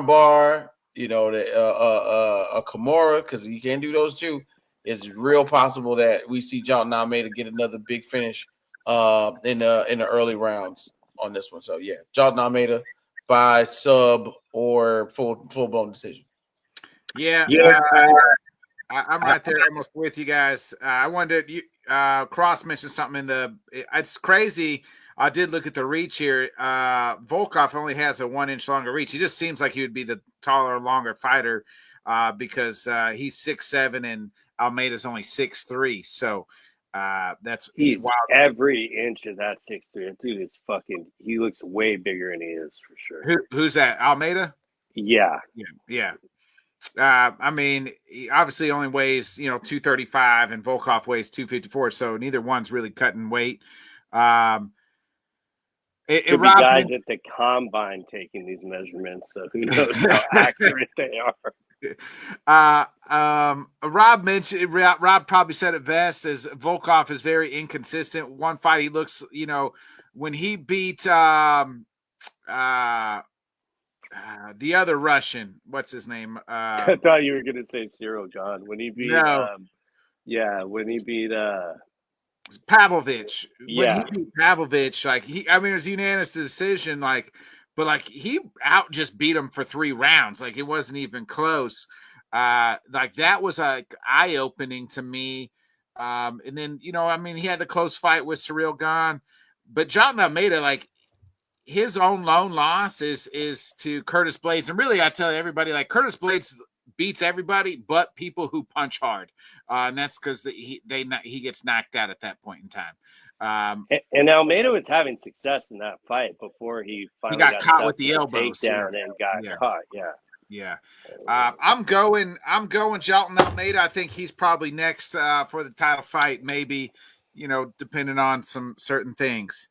bar, a Kimura, because he can't do those two. It's real possible that we see Jonathan Almeida get another big finish in the early rounds on this one. So yeah, Jonathan Almeida by sub or full blown decision. Yeah, I'm right there almost with you guys. I wanted to Cross mentioned something it's crazy. I did look at the reach here. Volkov only has a 1 inch longer reach. He just seems like he would be the taller, longer fighter because he's 6'7" and Almeida's only 6'3". So he's wild. Every inch of that 6'3". That dude is he looks way bigger than he is for sure. Who's that? Almeida? Yeah. I mean, he obviously only weighs 235 and Volkov weighs 254, so neither one's really cutting weight. Could be guys at the combine taking these measurements, so who knows how accurate they are. Rob probably said it best, as Volkov is very inconsistent. One fight he looks, when he beat the other Russian, what's his name? I thought you were going to say Cyril Gane. When he beat, when he beat Pavlovich. Yeah. When he beat Pavlovich, it was unanimous decision, but he just beat him for 3 rounds. It wasn't even close. That was eye opening to me. And then, he had the close fight with Cyril Gane, but John Almeida, his own lone loss is to Curtis Blades. And really, I tell everybody, Curtis Blades beats everybody but people who punch hard. And that's because he gets knocked out at that point in time. And Almeida was having success in that fight before he finally got caught with the elbows takedown and got caught. Yeah. I'm going Jonathan Almeida. I think he's probably next for the title fight, maybe, depending on some certain things.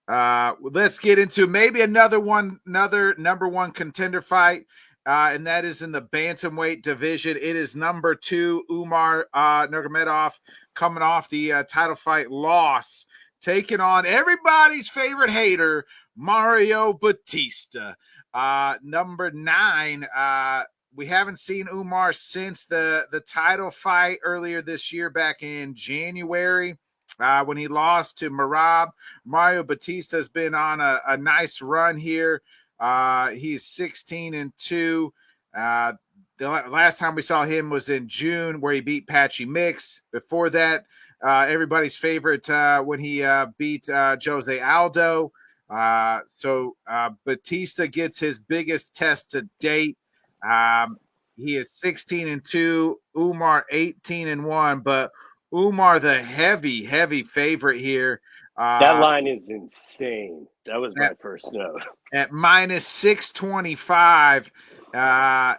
Let's get into maybe another number 1 contender fight, and that is in the bantamweight division. It is number 2 Umar Nurmagomedov coming off the title fight loss, taking on everybody's favorite hater, Mario Batista. Number 9. We haven't seen Umar since the title fight earlier this year, back in January. When he lost to Merab. Mario Batista has been on a nice run here. He's 16-2. The last time we saw him was in June, where he beat Patchy Mix. Before that, everybody's favorite when he beat Jose Aldo. So Batista gets his biggest test to date. He is 16-2. Umar 18-1, but Umar, the heavy favorite here. That line is insane. That was my first note. At minus 625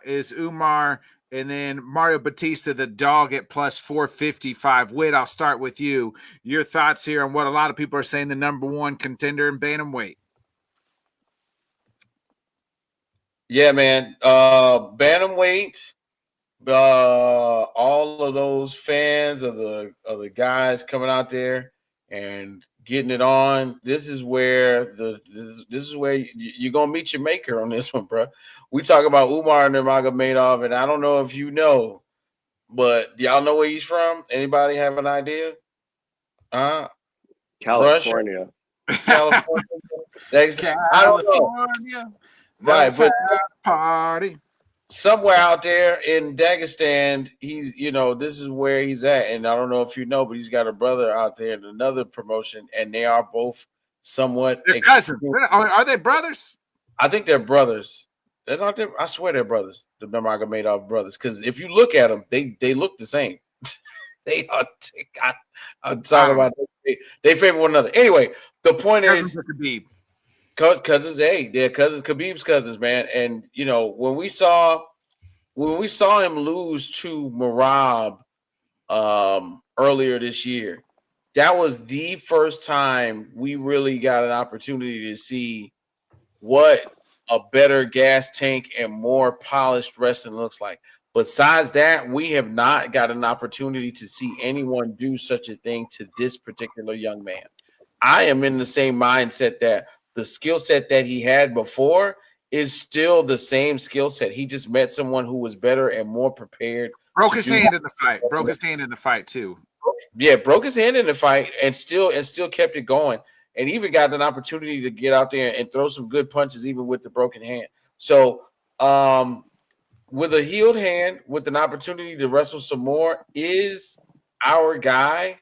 is Umar, and then Mario Batista, the dog, at plus 455. Whit, I'll start with you. Your thoughts here on what a lot of people are saying the number 1 contender in bantamweight. Yeah, man. Bantamweight. All of those fans of the guys coming out there and getting it on. This is where you're gonna meet your maker on this one, bro. We talk about Umar Nurmagomedov, and I don't know if you know, but y'all know where he's from? Anybody have an idea? California. California. I don't know. Right, but party. Somewhere out there in Dagestan, he's, this is where he's at. And I don't know if you know, but he's got a brother out there in another promotion, and they are both somewhat cousins. Are they brothers? I think they're brothers. They're not. I swear they're brothers. The Nurmagomedov brothers. Because if you look at them, they look the same. They are. I'm talking about. They favor one another. Anyway, the point Cousins is, of Khabib. cousins. Hey, they're cousins. Khabib's cousins, man. And when we saw him lose to Marab earlier this year, that was the first time we really got an opportunity to see what a better gas tank and more polished wrestling looks like. Besides that, we have not got an opportunity to see anyone do such a thing to this particular young man. I am in the same mindset that the skill set that he had before is still the same skill set. He just met someone who was better and more prepared. Broke his hand in the fight. Broke his hand in the fight too. Yeah, broke his hand in the fight and still kept it going. And even got an opportunity to get out there and throw some good punches, even with the broken hand. So, with a healed hand, with an opportunity to wrestle some more, is our guy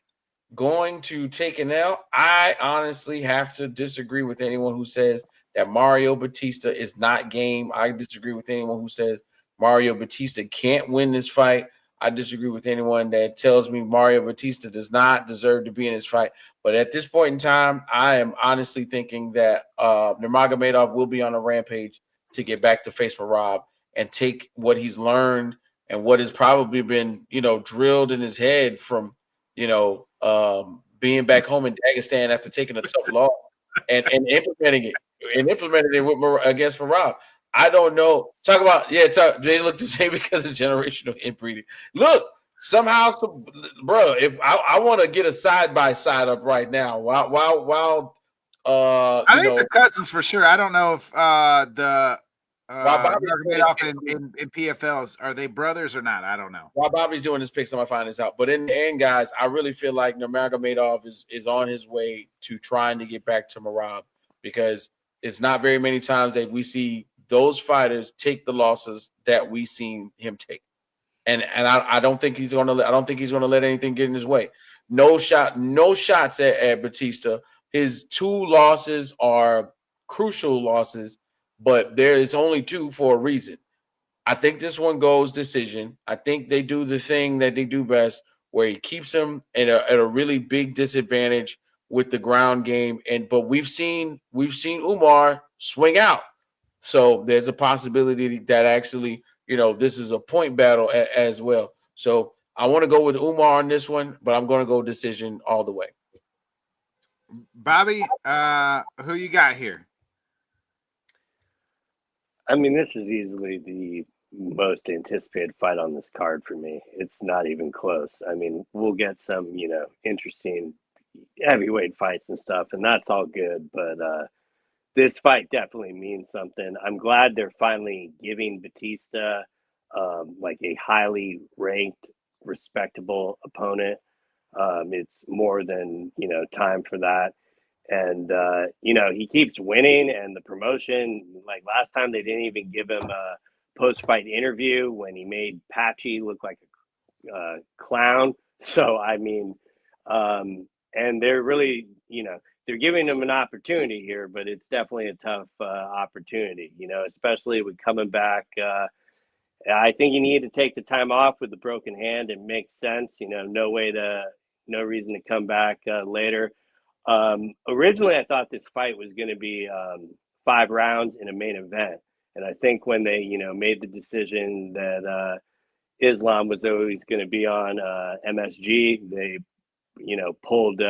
going to take an L? I honestly have to disagree with anyone who says that Mario Batista is not game. I disagree with anyone who says Mario Batista can't win this fight. I disagree with anyone that tells me Mario Batista does not deserve to be in this fight. But at this point in time, I am honestly thinking that Nurmagomedov will be on a rampage to get back to face Marab and take what he's learned and what has probably been, drilled in his head from, being back home in Dagestan after taking a tough loss and implementing it against Marab. I don't know. They look the same because of generational inbreeding. Look, somehow, if I want to get a side by side up right now, while I think the cousins for sure. I don't know if the Nurmagomedov in PFLs are they brothers or not. I don't know. While Bobby's doing his picks, I'm gonna find this out. But in the end, guys, I really feel like Nurmagomedov is on his way to trying to get back to Marab because it's not very many times that we see those fighters take the losses that we seen him take. And I don't think he's gonna let anything get in his way. No shots at Batista. His 2 losses are crucial losses, but there is only 2 for a reason. I think this one goes decision. I think they do the thing that they do best, where he keeps him at a really big disadvantage with the ground game. But we've seen Umar swing out, so there's a possibility that actually, this is a point battle as well. So I want to go with Umar on this one, but I'm going to go decision all the way. Bobby, who you got here? I mean, this is easily the most anticipated fight on this card for me. It's not even close. I mean, we'll get some, interesting heavyweight fights and stuff, and that's all good. But this fight definitely means something. I'm glad they're finally giving Batista like a highly ranked, respectable opponent. It's more than, time for that. And, he keeps winning, and the promotion, like last time, they didn't even give him a post-fight interview when he made Patchy look like a clown. So, I mean, and they're really, they're giving him an opportunity here, but it's definitely a tough opportunity, especially with coming back. I think you need to take the time off with the broken hand. It makes sense, no reason to come back later. Originally, I thought this fight was going to be 5 rounds in a main event. And I think when they, made the decision that Islam was always going to be on MSG, they, pulled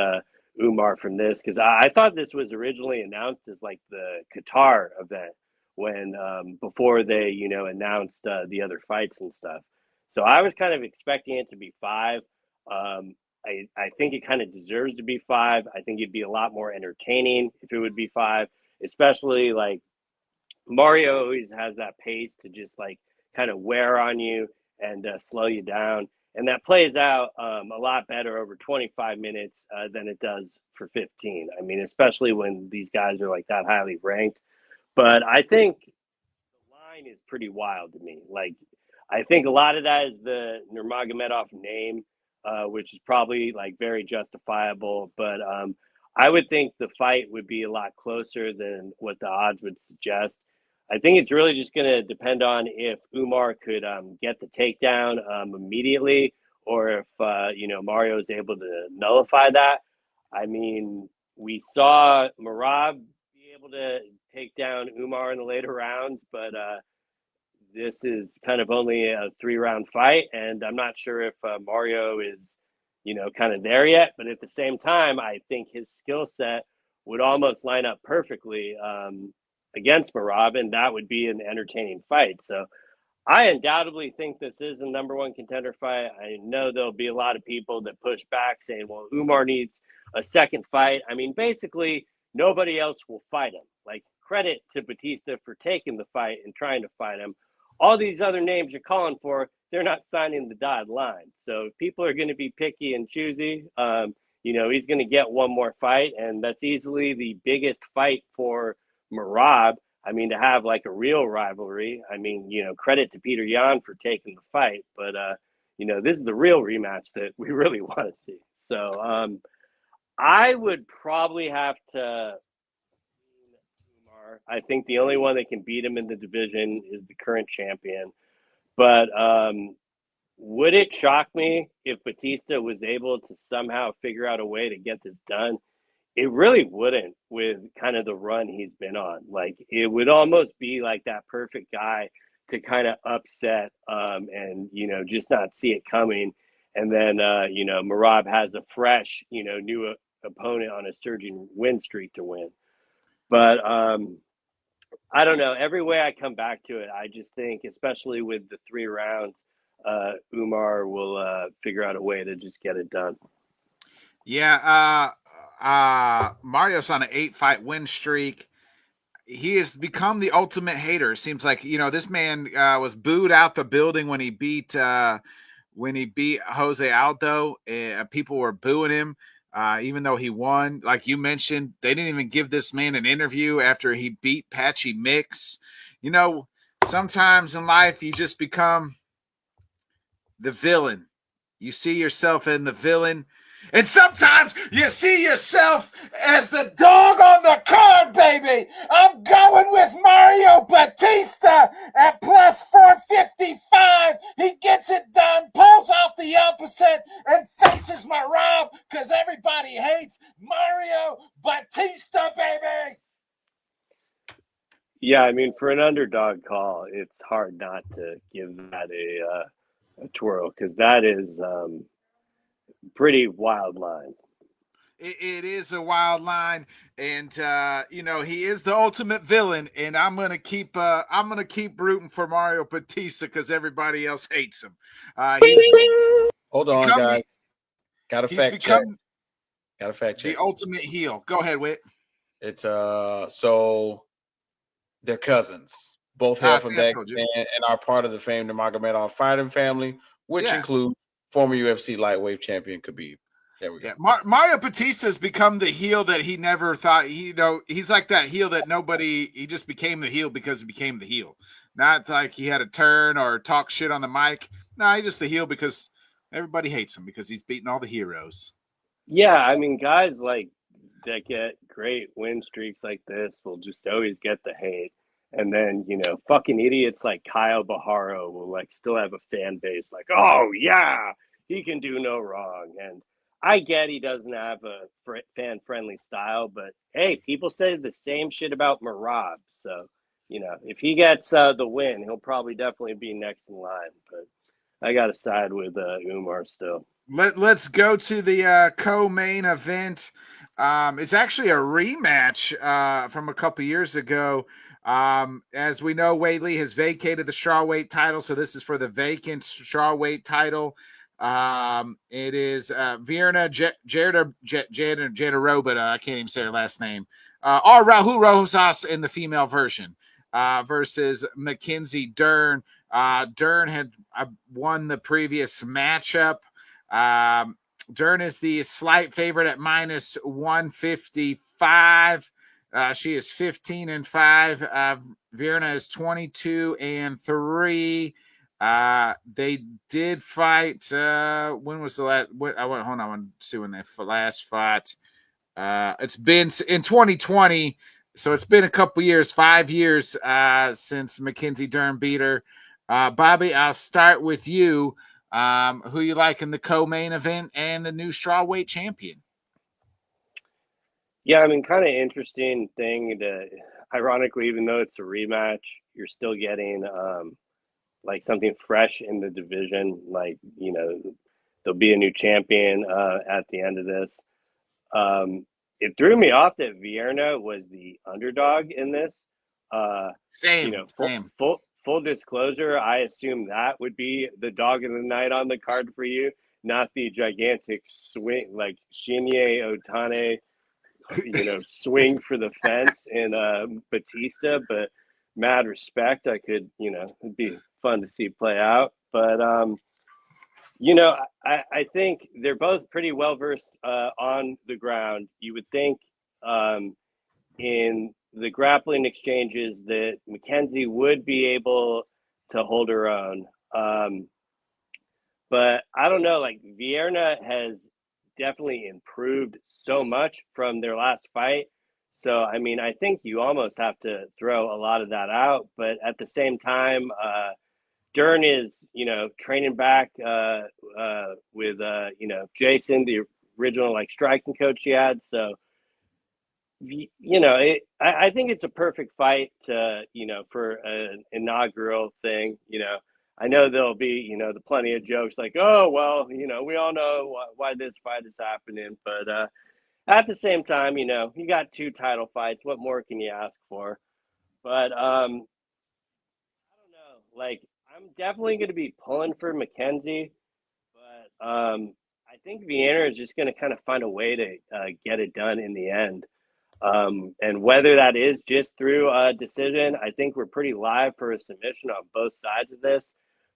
Umar from this. Because I thought this was originally announced as like the Qatar event when before they, announced the other fights and stuff. So I was kind of expecting it to be 5. I think it kind of deserves to be 5. I think it'd be a lot more entertaining if it would be 5, especially like Mario always has that pace to just like kind of wear on you and slow you down. And that plays out a lot better over 25 minutes than it does for 15. I mean, especially when these guys are like that highly ranked. But I think the line is pretty wild to me. Like, I think a lot of that is the Nurmagomedov name. Which is probably like very justifiable. But I would think the fight would be a lot closer than what the odds would suggest. I think it's really just going to depend on if Umar could get the takedown immediately, or if Mario is able to nullify that. I mean, we saw Merab be able to take down Umar in the later rounds, but this is kind of only a 3-round fight, and I'm not sure if Mario is, kind of there yet. But at the same time, I think his skill set would almost line up perfectly against Merab, and that would be an entertaining fight. So I undoubtedly think this is a number one contender fight. I know there'll be a lot of people that push back saying, well, Umar needs a second fight. I mean, basically, nobody else will fight him. Like, credit to Batista for taking the fight and trying to fight him. All these other names you're calling for, they're not signing the dotted line. So people are going to be picky and choosy. He's going to get one more fight, and that's easily the biggest fight for Merab. I mean, to have like a real rivalry. I mean, credit to Peter Yan for taking the fight, but this is the real rematch that we really want to see. So I would probably have to. I think the only one that can beat him in the division is the current champion. But would it shock me if Batista was able to somehow figure out a way to get this done? It really wouldn't, with kind of the run he's been on. Like, it would almost be like that perfect guy to kind of upset and, just not see it coming. And then, Merab has a fresh, new opponent on a surging win streak to win. But I don't know. Every way I come back to it, I just think, especially with the 3 rounds, Umar will figure out a way to just get it done. Yeah, Mario's on an 8-fight win streak. He has become the ultimate hater. Seems like, this man was booed out the building when he beat Jose Aldo. People were booing him. Even though he won. Like you mentioned, they didn't even give this man an interview after he beat Patchy Mix. Sometimes in life you just become the villain. You see yourself in the villain, and sometimes you see yourself as the dog on the card, baby. I'm going with Mario Batista at plus 455. He gets it done, pulls off the opposite, and faces Merab because everybody hates Mario Batista, baby. Yeah, I mean, for an underdog call, it's hard not to give that a twirl, because that is pretty wild line. It is a wild line, and he is the ultimate villain. And I'm gonna keep rooting for Mario Batista because everybody else hates him. Hold on, guys. Got to fact check. The ultimate heel. Go ahead, Whit. It's so they're cousins. Both hail from Dagestan and are part of the famed Nurmagomedov fighting family, which includes former UFC lightweight champion Khabib. There we go. Yeah, Mario Batista's become the heel that he never thought. He's like that heel that he just became the heel because he became the heel. Not like he had a turn or talk shit on the mic. No, he's just the heel because everybody hates him because he's beating all the heroes. Yeah, I mean, guys like that get great win streaks like this will just always get the hate. And then, fucking idiots like Kyle Baharo will still have a fan base like, oh yeah, he can do no wrong. And I get he doesn't have a fan-friendly style, but hey, people say the same shit about Merab. So, if he gets the win, he'll probably definitely be next in line. But I got to side with Umar still. Let's go to the co-main event. It's actually a rematch from a couple years ago. As we know, Whaley has vacated the strawweight title, so this is for the vacant strawweight title. It is Virna Jandiroba, but I can't even say her last name. Or Rahul Rosas in the female version versus Mackenzie Dern. Dern had won the previous matchup. Dern is the slight favorite at minus 155. She is 15-5. Virna is 22-3. They did fight. When was the last? Hold on, I want to see when they last fought. It's been in 2020. So it's been a couple years, 5 years since Mackenzie Dern beat her. Bobby, I'll start with you. Who you like in the co-main event and the new strawweight champion? Yeah, I mean, kind of interesting thing to, ironically, even though it's a rematch, you're still getting like something fresh in the division. Like, there'll be a new champion at the end of this. It threw me off that Vierna was the underdog in this. Same. Full disclosure, I assume that would be the dog of the night on the card for you, not the gigantic swing like Shinya Otane, swing for the fence in Batista. But mad respect, I could, it'd be fun to see play out. But I think they're both pretty well versed on the ground. You would think in the grappling exchanges that Mackenzie would be able to hold her own. But I don't know, like Vierna has definitely improved so much from their last fight. So, I mean, I think you almost have to throw a lot of that out. But at the same time, Dern is, training back with, Jason, the original like striking coach he had. So, I think it's a perfect fight to, for an inaugural thing. I know there'll be, the plenty of jokes like, oh, well, we all know why this fight is happening. But at the same time, you got 2 title fights. What more can you ask for? But I don't know. Like, I'm definitely going to be pulling for Mackenzie. But I think Vienna is just going to kind of find a way to get it done in the end. And whether that is just through a decision, I think we're pretty live for a submission on both sides of this.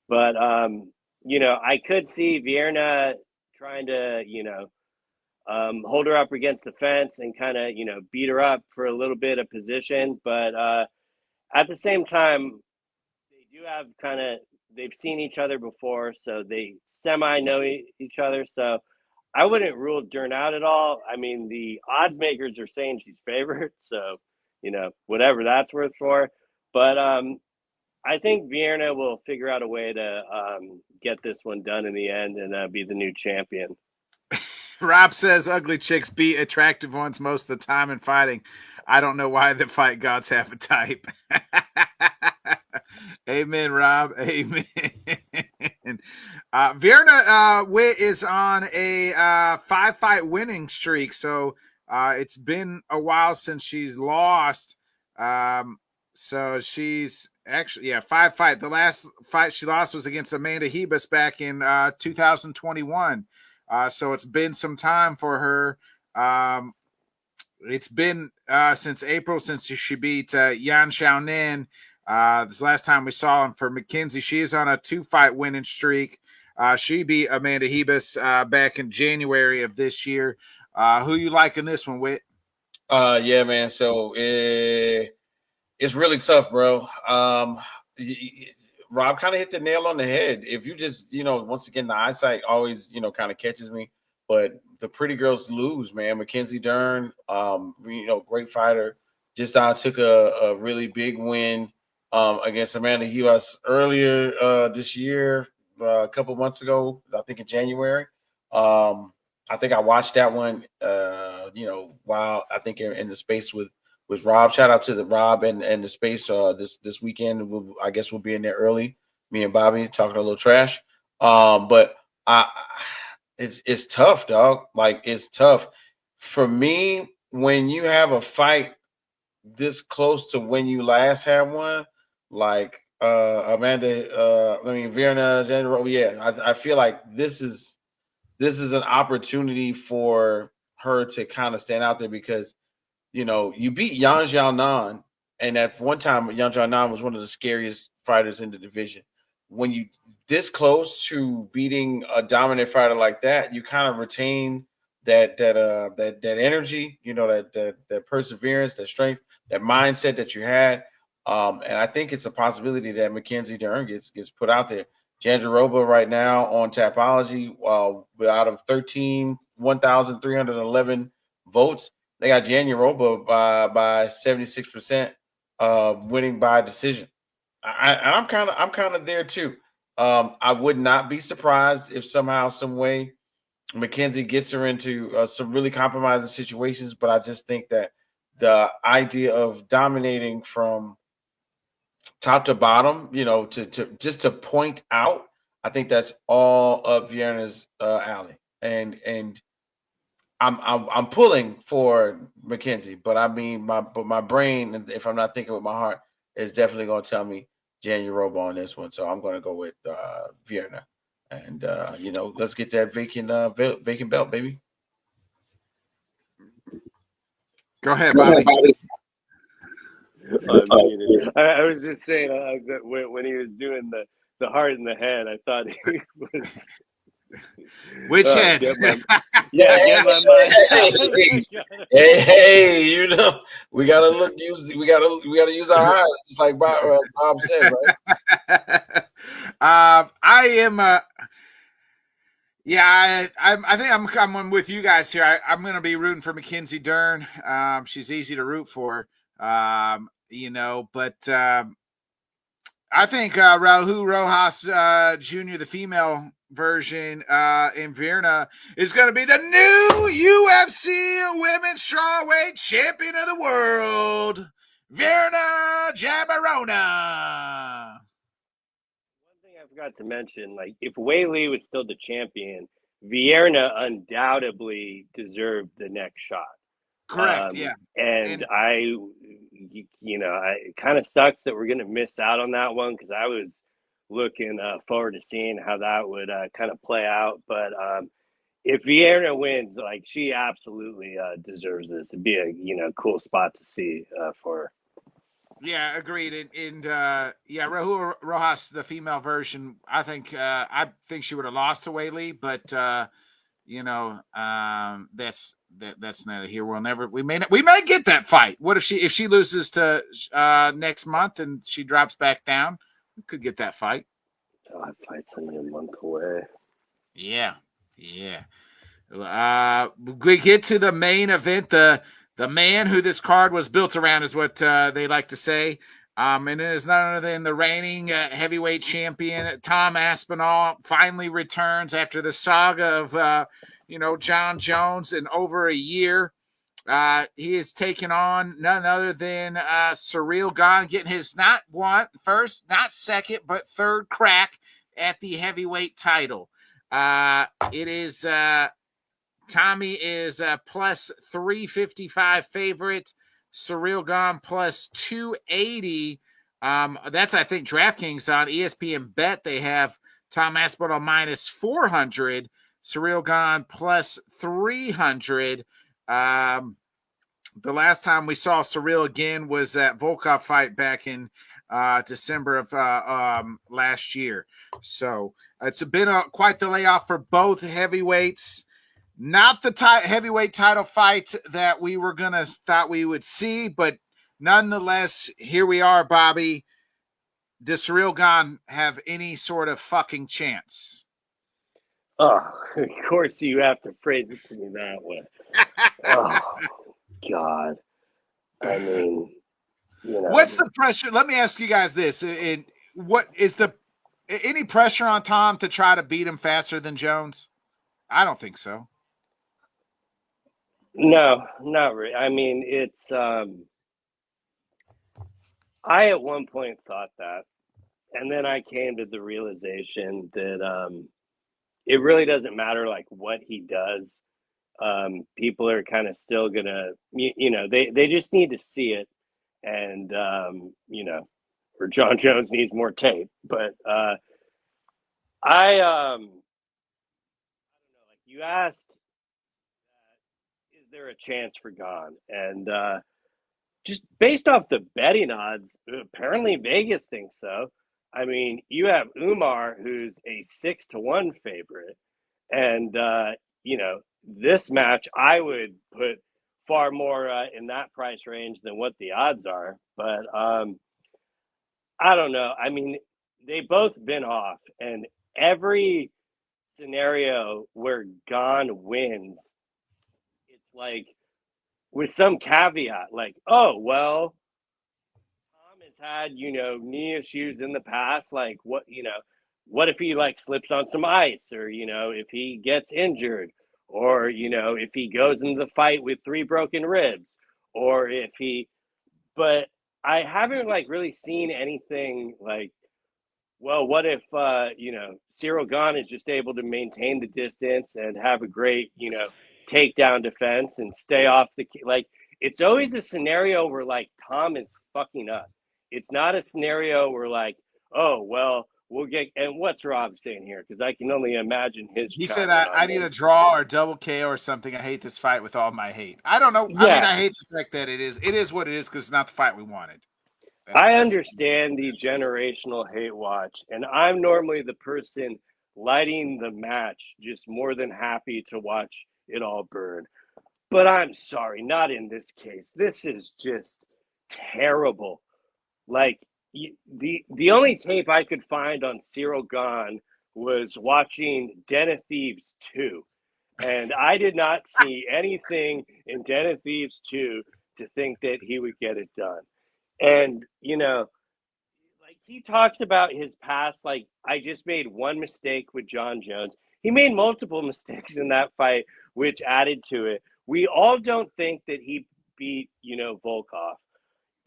But, I could see Vierna trying to, hold her up against the fence and kind of, beat her up for a little bit of position. But at the same time, they do have they've seen each other before, so they semi know each other. So I wouldn't rule Dern out at all. I mean, the odds makers are saying she's favored, so whatever that's worth for. But I think Vierna will figure out a way to get this one done in the end and be the new champion. Rob says ugly chicks beat attractive ones most of the time in fighting. I don't know why the fight gods have a type. Amen, Rob. Amen. Vierna Witt is on a 5-fight winning streak, so it's been a while since she's lost. So she's actually 5 fight. The last fight she lost was against Amanda Hebus back in 2021. So it's been some time for her. It's been since April since she beat Yan Xiaonan. This last time we saw him. For Mackenzie, she is on a 2-fight winning streak. She beat Amanda Hebus back in January of this year. Who you like in this one, Whit? Yeah, man. So it's really tough, bro. Rob kind of hit the nail on the head. If you just, once again, the eyesight always, kind of catches me. But the pretty girls lose, man. Mackenzie Dern, great fighter. Just took a really big win against Amanda Hebus earlier this year, a couple months ago, I think in January. I think I watched that one, while I think in the space with Rob. Shout out to the Rob and the space this weekend. I guess we'll be in there early. Me and Bobby talking a little trash. But it's tough, dog. Like, it's tough for me when you have a fight this close to when you last had one. Like Vierna, yeah. I feel like this is an opportunity for her to kind of stand out there because, you beat Yan Xiaonan, and at one time, Yan Xiaonan was one of the scariest fighters in the division. When you this close to beating a dominant fighter like that, you kind of retain that energy, that perseverance, that strength, that mindset that you had. And I think it's a possibility that Mackenzie Dern gets put out there. Jandiroba right now on Tapology, out of 1,311 votes, They got Jane Roba by 76%, winning by decision. I'm kind of there too. I would not be surprised if somehow, some way, Mackenzie gets her into some really compromising situations. But I just think that the idea of dominating from top to bottom, to just to point out, I think that's all up Vienna's alley, and I'm pulling for Mackenzie, but I mean my brain, if I'm not thinking with my heart, is definitely going to tell me Jan Europa on this one. So I'm going to go with Vienna, and let's get that vacant belt, baby. Go ahead, Bobby. I was just saying that when he was doing the heart in the head, I thought he was. Which head? Get my mind. Hey, we gotta we gotta use our eyes, just like Bob said, right? I am. I think I'm with you guys here. I'm going to be rooting for Mackenzie Dern. She's easy to root for, but I think Raul Rojas Jr., the female version in Vienna, is going to be the new UFC Women's Strawweight Champion of the World, Vienna Jabarona. I forgot to mention, like, if Wei Li was still the champion, Vierna undoubtedly deserved the next shot. Correct, yeah. And it kind of sucks that we're going to miss out on that one, because I was looking forward to seeing how that would kind of play out. But if Vierna wins, like, she absolutely deserves this. It'd be a cool spot to see for her. Yeah, agreed. And Raul Rojas, the female version, I think she would have lost to Wei Li, but that's neither here. We may get that fight. What if she loses to next month and she drops back down? We could get that fight. Oh, that fight's only a month away. Yeah. We get to the main event. The man who this card was built around is what they like to say. And it is none other than the reigning heavyweight champion, Tom Aspinall, finally returns after the saga of, John Jones in over a year. He is taking on none other than Ciryl Gane, getting his not first, not second, but third crack at the heavyweight title. It is... Tommy is plus 355 favorite. Ciryl Gane plus 280. That's, I think, DraftKings on ESPN Bet. They have Tom Aspinall minus 400. Ciryl Gane plus 300. The last time we saw Ciryl again was that Volkov fight back in December of last year. So it's been quite the layoff for both heavyweights. Not the heavyweight title fight that we were thought we would see, but nonetheless, here we are, Bobby. Does Ciryl Gane have any sort of fucking chance? Oh, of course you have to phrase it to me that way. Oh, God. I mean, What's the pressure? Let me ask you guys this. What is any pressure on Tom to try to beat him faster than Jones? I don't think so. No, not really. I mean, it's I at one point thought that, and then I came to the realization that it really doesn't matter like what he does. People are kind of still gonna, they just need to see it, and or John Jones needs more tape. But I don't know. Like you asked. Is there a chance for Gane? And just based off the betting odds, apparently Vegas thinks so. I mean, you have Umar, who's a 6-1 favorite, and this match I would put far more in that price range than what the odds are. But I don't know. I mean, they both been off, and every scenario where Gane wins, like with some caveat, like, oh, well, Tom has had, knee issues in the past. Like, what if he like slips on some ice, or, if he gets injured, or, if he goes into the fight with 3 broken ribs, or if he, but I haven't like really seen anything like, well, what if, Cyril Gane is just able to maintain the distance and have a great, takedown defense and stay off like, it's always a scenario where like Tom is fucking up. It's not a scenario where like, oh, well, we'll get, and what's Rob saying here? Because I can only imagine his. He said, I need a draw or double KO or something. I hate this fight with all my hate. I don't know. Yeah. I mean, I hate the fact that it is what it is because it's not the fight we wanted. I understand the generational hate watch, and I'm normally the person lighting the match, just more than happy to watch it all burn. But I'm sorry, not in this case. This is just terrible. Like, the only tape I could find on Cyril Gane was watching Den of Thieves 2. And I did not see anything in Den of Thieves 2 to think that he would get it done. And, like he talks about his past, like, I just made one mistake with John Jones. He made multiple mistakes in that fight, which added to it. We all don't think that he beat, Volkov.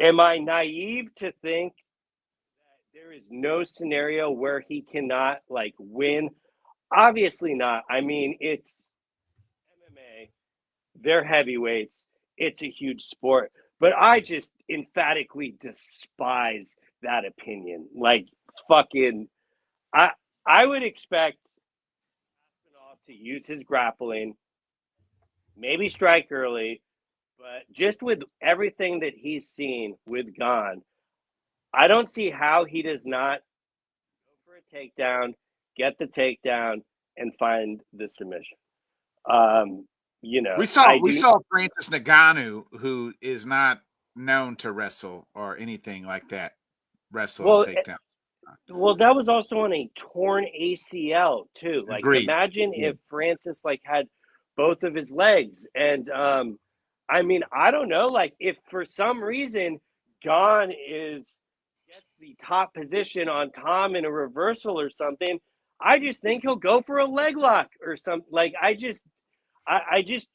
Am I naive to think that there is no scenario where he cannot, like, win? Obviously not. I mean, it's MMA. They're heavyweights. It's a huge sport. But I just emphatically despise that opinion. Like, fucking, I would expect Aspinall to use his grappling, maybe strike early, but just with everything that he's seen with Gane, I don't see how he does not go for a takedown, get the takedown, and find the submission. We saw Francis Ngannou, who is not known to wrestle or anything like that, wrestle and takedown. Well, that was also on a torn ACL too. Like, Agreed. Imagine if Francis like had both of his legs, and I mean, I don't know, like if for some reason Gane gets the top position on Tom in a reversal or something, I just think he'll go for a leg lock or something. Like, I just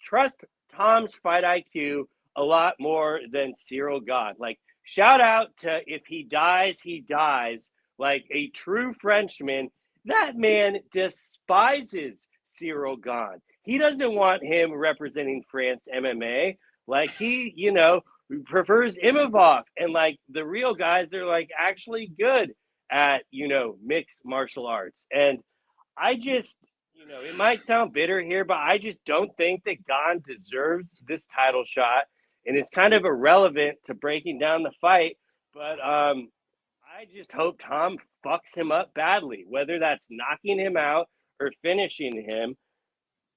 trust Tom's fight IQ a lot more than Cyril Gane. Like, shout out to if he dies, he dies. Like a true Frenchman, that man despises Cyril Gane. He doesn't want him representing France MMA. Like, he, prefers Imavov. And like the real guys, they're like actually good at, mixed martial arts. And I just, it might sound bitter here, but I just don't think that Gane deserves this title shot. And it's kind of irrelevant to breaking down the fight. But I just hope Tom fucks him up badly, whether that's knocking him out or finishing him.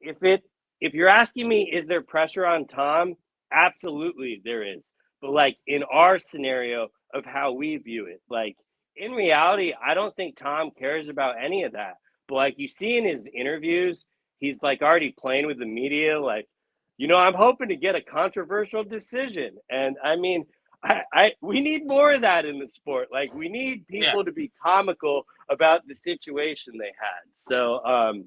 If you're asking me, is there pressure on Tom? Absolutely there is. But like in our scenario of how we view it, like in reality, I don't think Tom cares about any of that. But like you see in his interviews, he's like already playing with the media, like, I'm hoping to get a controversial decision. And I mean, we need more of that in the sport. Like, we need people to be comical about the situation they had. So,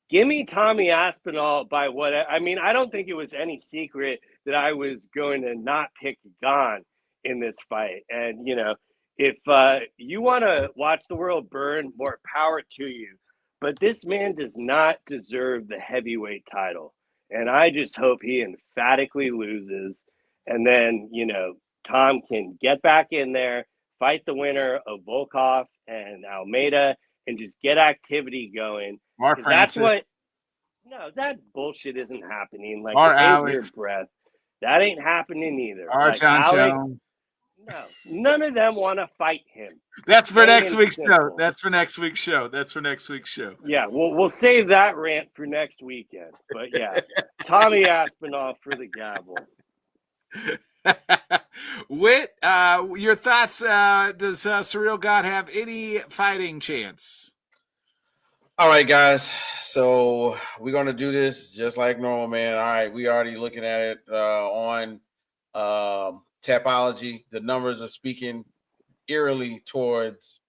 give me Tommy Aspinall by what I mean. I don't think it was any secret that I was going to not pick Gane in this fight. And if you want to watch the world burn, more power to you. But this man does not deserve the heavyweight title, and I just hope he emphatically loses. And then, Tom can get back in there, fight the winner of Volkov and Almeida, and just get activity going. Mark Francis. No, that bullshit isn't happening. Like, or save Alex. your breath. That ain't happening either. Or like, John Jones. No, none of them want to fight him. That's for next week's show. That's for next week's show. Yeah, we'll save that rant for next weekend. But yeah, Tommy Aspinall for the gavel. Whit, your thoughts? Does Cyril Gane have any fighting chance? All right, guys. So we're gonna do this just like normal, man. All right, we already looking at it on Tapology. The numbers are speaking eerily towards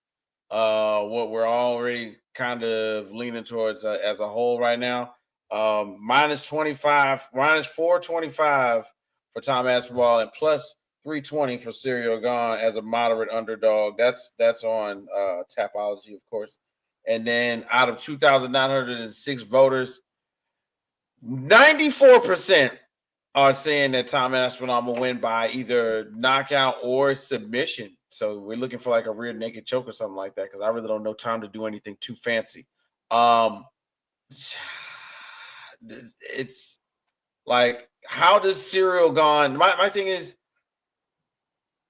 what we're already kind of leaning towards as a whole right now. Minus 25, minus 425 for Tom Aspinall, and plus 320 for Serial Gone as a moderate underdog. That's on Tapology, of course. And then out of 2,906 voters, 94% are saying that Tom Aspinall will win by either knockout or submission. So we're looking for like a rear naked choke or something like that, because I really don't know Tom to do anything too fancy. It's like, how does Serial Gone? My thing is,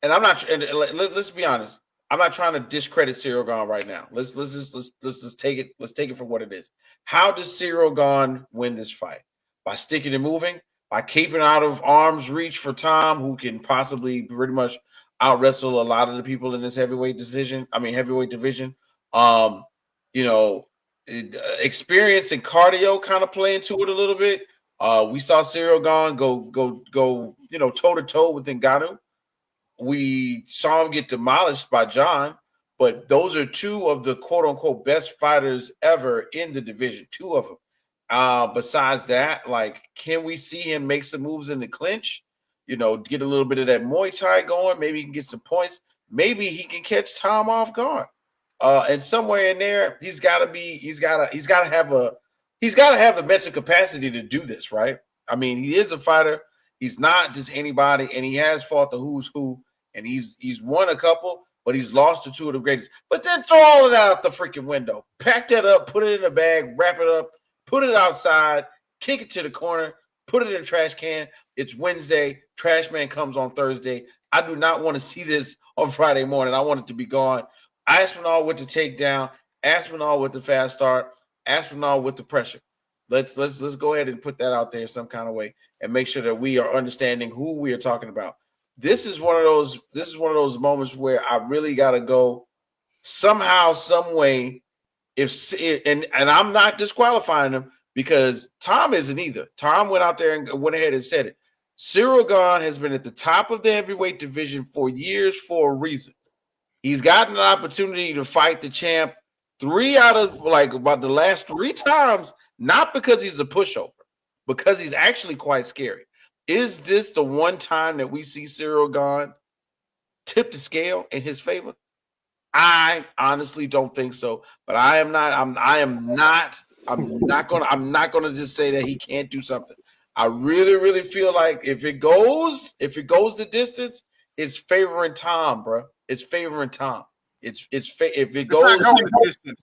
and I'm not. And let's be honest. I'm not trying to discredit Serial Gone right now. Let's just take it. Let's take it for what it is. How does Serial Gone win this fight? By sticking and moving, by keeping out of arm's reach for Tom, who can possibly pretty much out wrestle a lot of the people in this heavyweight division. Experience and cardio kind of play into it a little bit. We saw Serial Gone go toe to toe with Ngannou. We saw him get demolished by John, but those are two of the quote unquote best fighters ever in the division. Two of them. Besides that, like, can we see him make some moves in the clinch? Get a little bit of that Muay Thai going. Maybe he can get some points. Maybe he can catch Tom off guard. And somewhere in there, he's got to have the mental capacity to do this, right? I mean, he is a fighter. He's not just anybody, and he has fought the who's who. And he's won a couple, but he's lost to two of the greatest. But then throw all of that out the freaking window. Pack that up, put it in a bag, wrap it up, put it outside, kick it to the corner, put it in a trash can. It's Wednesday. Trash man comes on Thursday. I do not want to see this on Friday morning. I want it to be gone. Aspinall with the takedown. Aspinall with the fast start. Aspinall with the pressure. Let's go ahead and put that out there some kind of way and make sure that we are understanding who we are talking about. This is one of those moments where I really got to go somehow, some way. And I'm not disqualifying him, because Tom isn't either. Tom went out there and went ahead and said it. Serial Gone has been at the top of the heavyweight division for years for a reason. He's gotten an opportunity to fight the champ 3 out of about the last 3 times, not because he's a pushover, because he's actually quite scary. Is this the one time that we see Serial Gone tip the scale in his favor? I honestly don't think so. But I'm not gonna just say that he can't do something. I really, really feel like if it goes the distance, it's favoring Tom, bro. It's favoring Tom. If it goes not going the distance.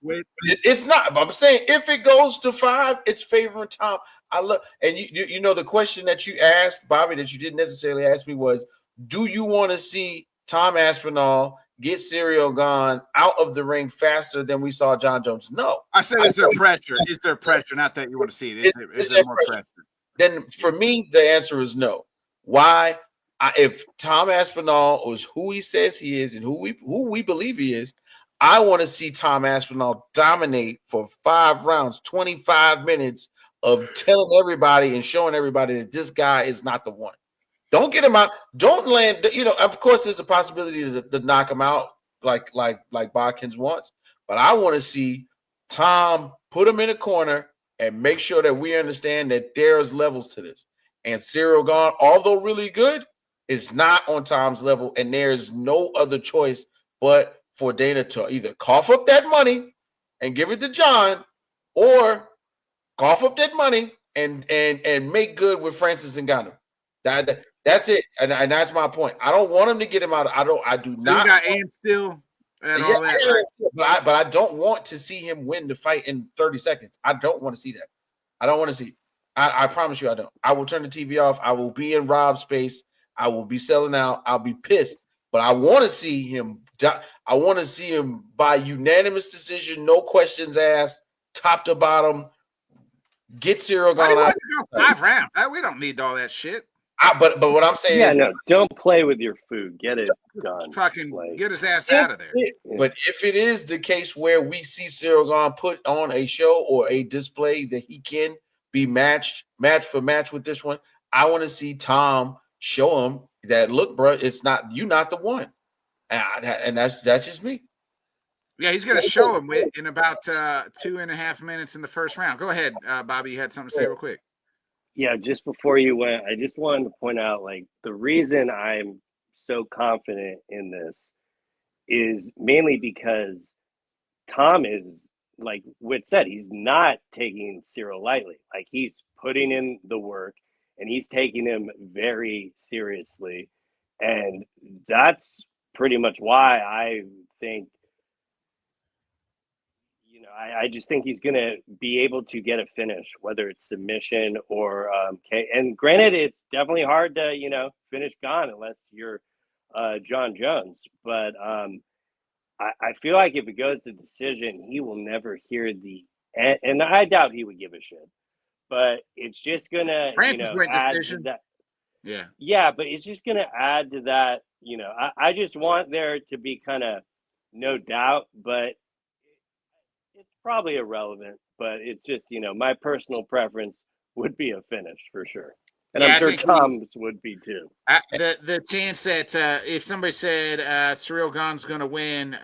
It's not. I'm saying if it goes to 5, it's favoring Tom. I love, and you know the question that you asked, Bobby, that you didn't necessarily ask me was, do you want to see Tom Aspinall get Serial Gone out of the ring faster than we saw John Jones? No. I said, is there pressure? Is there pressure? Not that you want to see it. Is there more pressure? Then for me, the answer is no. Why? If Tom Aspinall is who he says he is and who we believe he is, I want to see Tom Aspinall dominate for 5 rounds, 25 minutes of telling everybody and showing everybody that this guy is not the one. Don't get him out. Don't land. Of course, there's a possibility to knock him out like Bodkins wants, but I want to see Tom put him in a corner and make sure that we understand that there's levels to this. And Serial Gone, although really good, is not on Tom's level, and there's no other choice but for Dana to either cough up that money and give it to John, or cough up that money and make good with Francis Ngannou. That's it, and that's my point. I don't want him to get him out. I do not. You got Ian still and all that. Right? But I don't want to see him win the fight in 30 seconds. I don't want to see that. I don't want to see. I promise you, I don't. I will turn the TV off. I will be in Rob's space. I will be selling out. I'll be pissed. But I want to see him. I want to see him by unanimous decision, no questions asked, top to bottom. Get Serial Gone out. 5 rounds. We don't need all that shit. But what I'm saying Yeah, is, no, don't play with your food. Get it done. Fucking Like, get his ass out of there. but if it is the case where we see Cyril Gane put on a show or a display that he can be match for match with this one, I want to see Tom show him that, look, bro, it's not the one, and that's just me. Yeah, he's going to show him in about 2.5 minutes in the first round. Go ahead, Bobby. You had something to say real quick. Yeah, just before you went, I just wanted to point out, like, the reason I'm so confident in this is mainly because Tom is, like Whit said, he's not taking Cyril lightly. Like, he's putting in the work and he's taking him very seriously. And that's pretty much why I think, I just think he's going to be able to get a finish, whether it's submission or and granted, it's definitely hard to, finish Gane unless you're John Jones. But I feel like if it goes to decision, he will never hear and I doubt he would give a shit. But it's just going to, add to that. Yeah. Yeah, but it's just going to add to that. I just want there to be kind of no doubt, but it's probably irrelevant, but it's just, my personal preference would be a finish for sure. And yeah, I'm sure Tom's would be too. The chance that if somebody said Cyril Gane's going to win,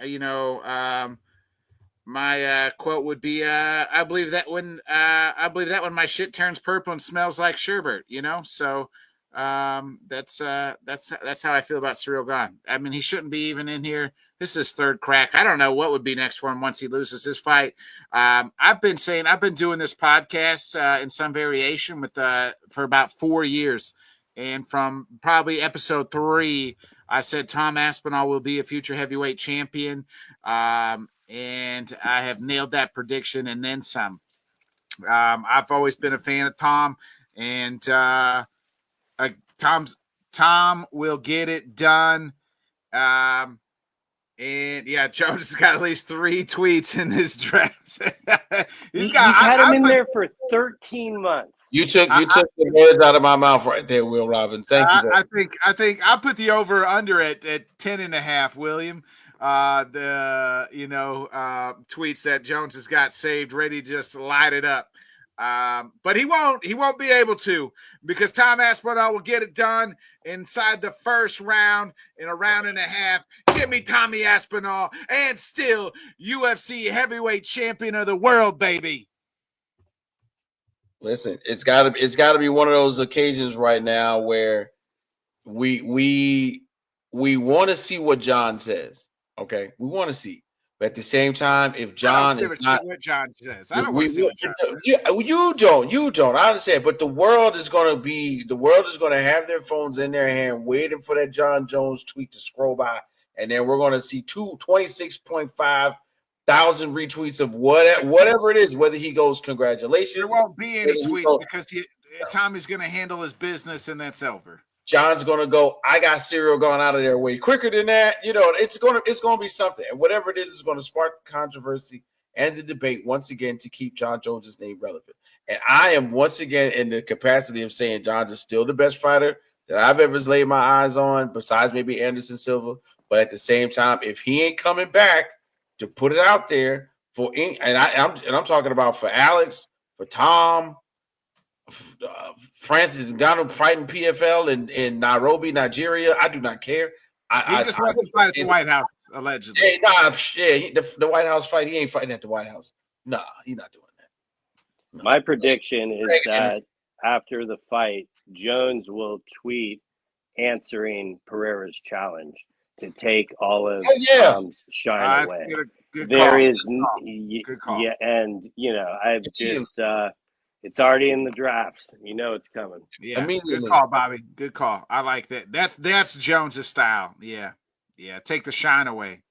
my quote would be, I believe that when my shit turns purple and smells like sherbet, So that's how I feel about Cyril Gane. I mean, he shouldn't be even in here. This is his third crack. I don't know what would be next for him once he loses his fight. I've been doing this podcast in some variation with for about 4 years, and from probably episode 3, I said Tom Aspinall will be a future heavyweight champion, and I have nailed that prediction and then some. I've always been a fan of Tom, and Tom will get it done. And yeah, Jones has got at least 3 tweets in his dress. he's had him in there for 13 months. You took the words out of my mouth right there, Will Robin. Thank you. I think I'll put the over under at 10.5, William. Tweets that Jones has got saved, ready to just light it up. But he won't be able to, because Tom Aspinall will get it done inside the first round in a round and a half. Give me Tommy Aspinall, and still UFC heavyweight champion of the world, baby. Listen, it's got to be one of those occasions right now where we want to see what John says. Okay, we want to see. But at the same time, if John is not what John says, I don't want to see what John says. You don't. I understand. But the world is going to have their phones in their hand, waiting for that John Jones tweet to scroll by, and then we're going to see 26.5 thousand retweets of whatever it is. Whether he goes, congratulations. There won't be any tweets because Tommy's going to handle his business, and that's over. John's gonna go, I got Cyril Gane out of there way quicker than that. It's gonna be something. And whatever it is gonna spark the controversy and the debate once again to keep John Jones' name relevant. And I am once again in the capacity of saying John's is still the best fighter that I've ever laid my eyes on, besides maybe Anderson Silva. But at the same time, if he ain't coming back to put it out there I'm talking about for Alex, for Tom, Francis Ngannou fighting PFL in Nairobi, Nigeria. I do not care. He just wants to fight at the White House, allegedly. Hey, the White House fight, he ain't fighting at the White House. Nah, he's not doing that. No. My prediction is that after the fight, Jones will tweet answering Pereira's challenge to take all of Tom's shine away. Good there call. Is, good call. Yeah, and I've just it's already in the drafts. It's coming. Yeah, good call, Bobby. Good call. I like that. That's Jones's style. Yeah. Take the shine away.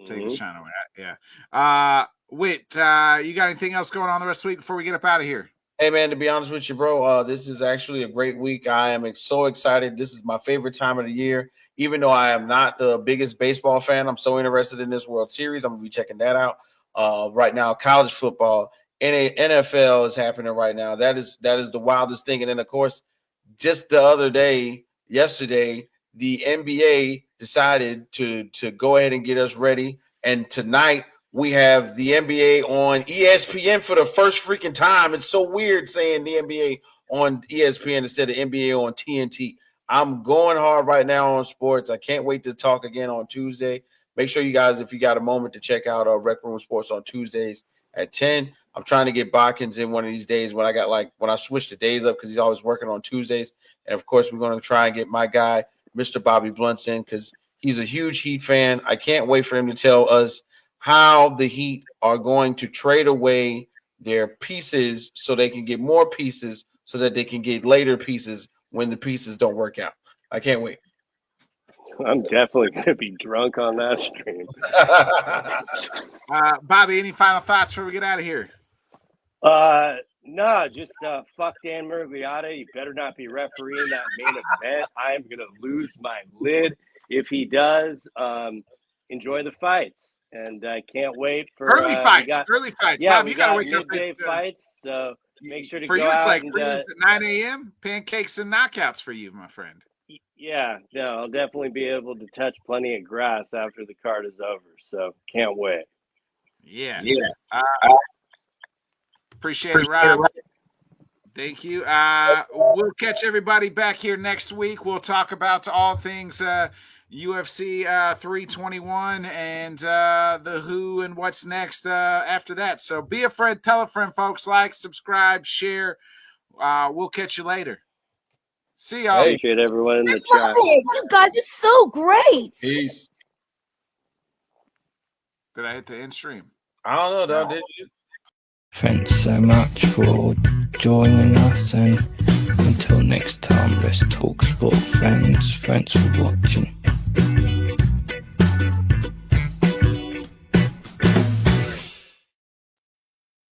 Take the shine away. Yeah. Whit, you got anything else going on the rest of the week before we get up out of here? Hey man, to be honest with you, bro, this is actually a great week. I am so excited. This is my favorite time of the year. Even though I am not the biggest baseball fan, I'm so interested in this World Series. I'm gonna be checking that out. Right now, college football. NFL is happening right now. That is the wildest thing. And then, of course, just the other day, yesterday, the NBA decided to go ahead and get us ready. And tonight we have the NBA on ESPN for the first freaking time. It's so weird saying the NBA on ESPN instead of NBA on TNT. I'm going hard right now on sports. I can't wait to talk again on Tuesday. Make sure you guys, if you got a moment, to check out Rec Room Sports on Tuesdays at 10. I'm trying to get Botkins in one of these days when I switch the days up because he's always working on Tuesdays. And of course, we're going to try and get my guy, Mr. Bobby Blunts, in because he's a huge Heat fan. I can't wait for him to tell us how the Heat are going to trade away their pieces so they can get more pieces so that they can get later pieces when the pieces don't work out. I can't wait. I'm definitely going to be drunk on that stream. Bobby, any final thoughts before we get out of here? No, just fuck Dan Miragliotta. You better not be refereeing that main event. I am going to lose my lid if he does. Enjoy the fights. And I can't wait for early fights. Yeah, Bob, we you got to got wake up midday fights. So make sure to for go you. It's out like and, at 9 a.m. Pancakes and knockouts for you, my friend. Yeah, no, I'll definitely be able to touch plenty of grass after the card is over. So can't wait. Yeah. Appreciate it, Rob. Thank you. We'll catch everybody back here next week. We'll talk about all things UFC 321 and the who and what's next after that. So be a friend, tell a friend, folks. Like, subscribe, share. We'll catch you later. See y'all. Appreciate everyone in the chat. You guys are so great. Peace. Did I hit the end stream? I don't know, though. Did you? Thanks so much for joining us, and until next time, let's talk sport, friends. Thanks for watching.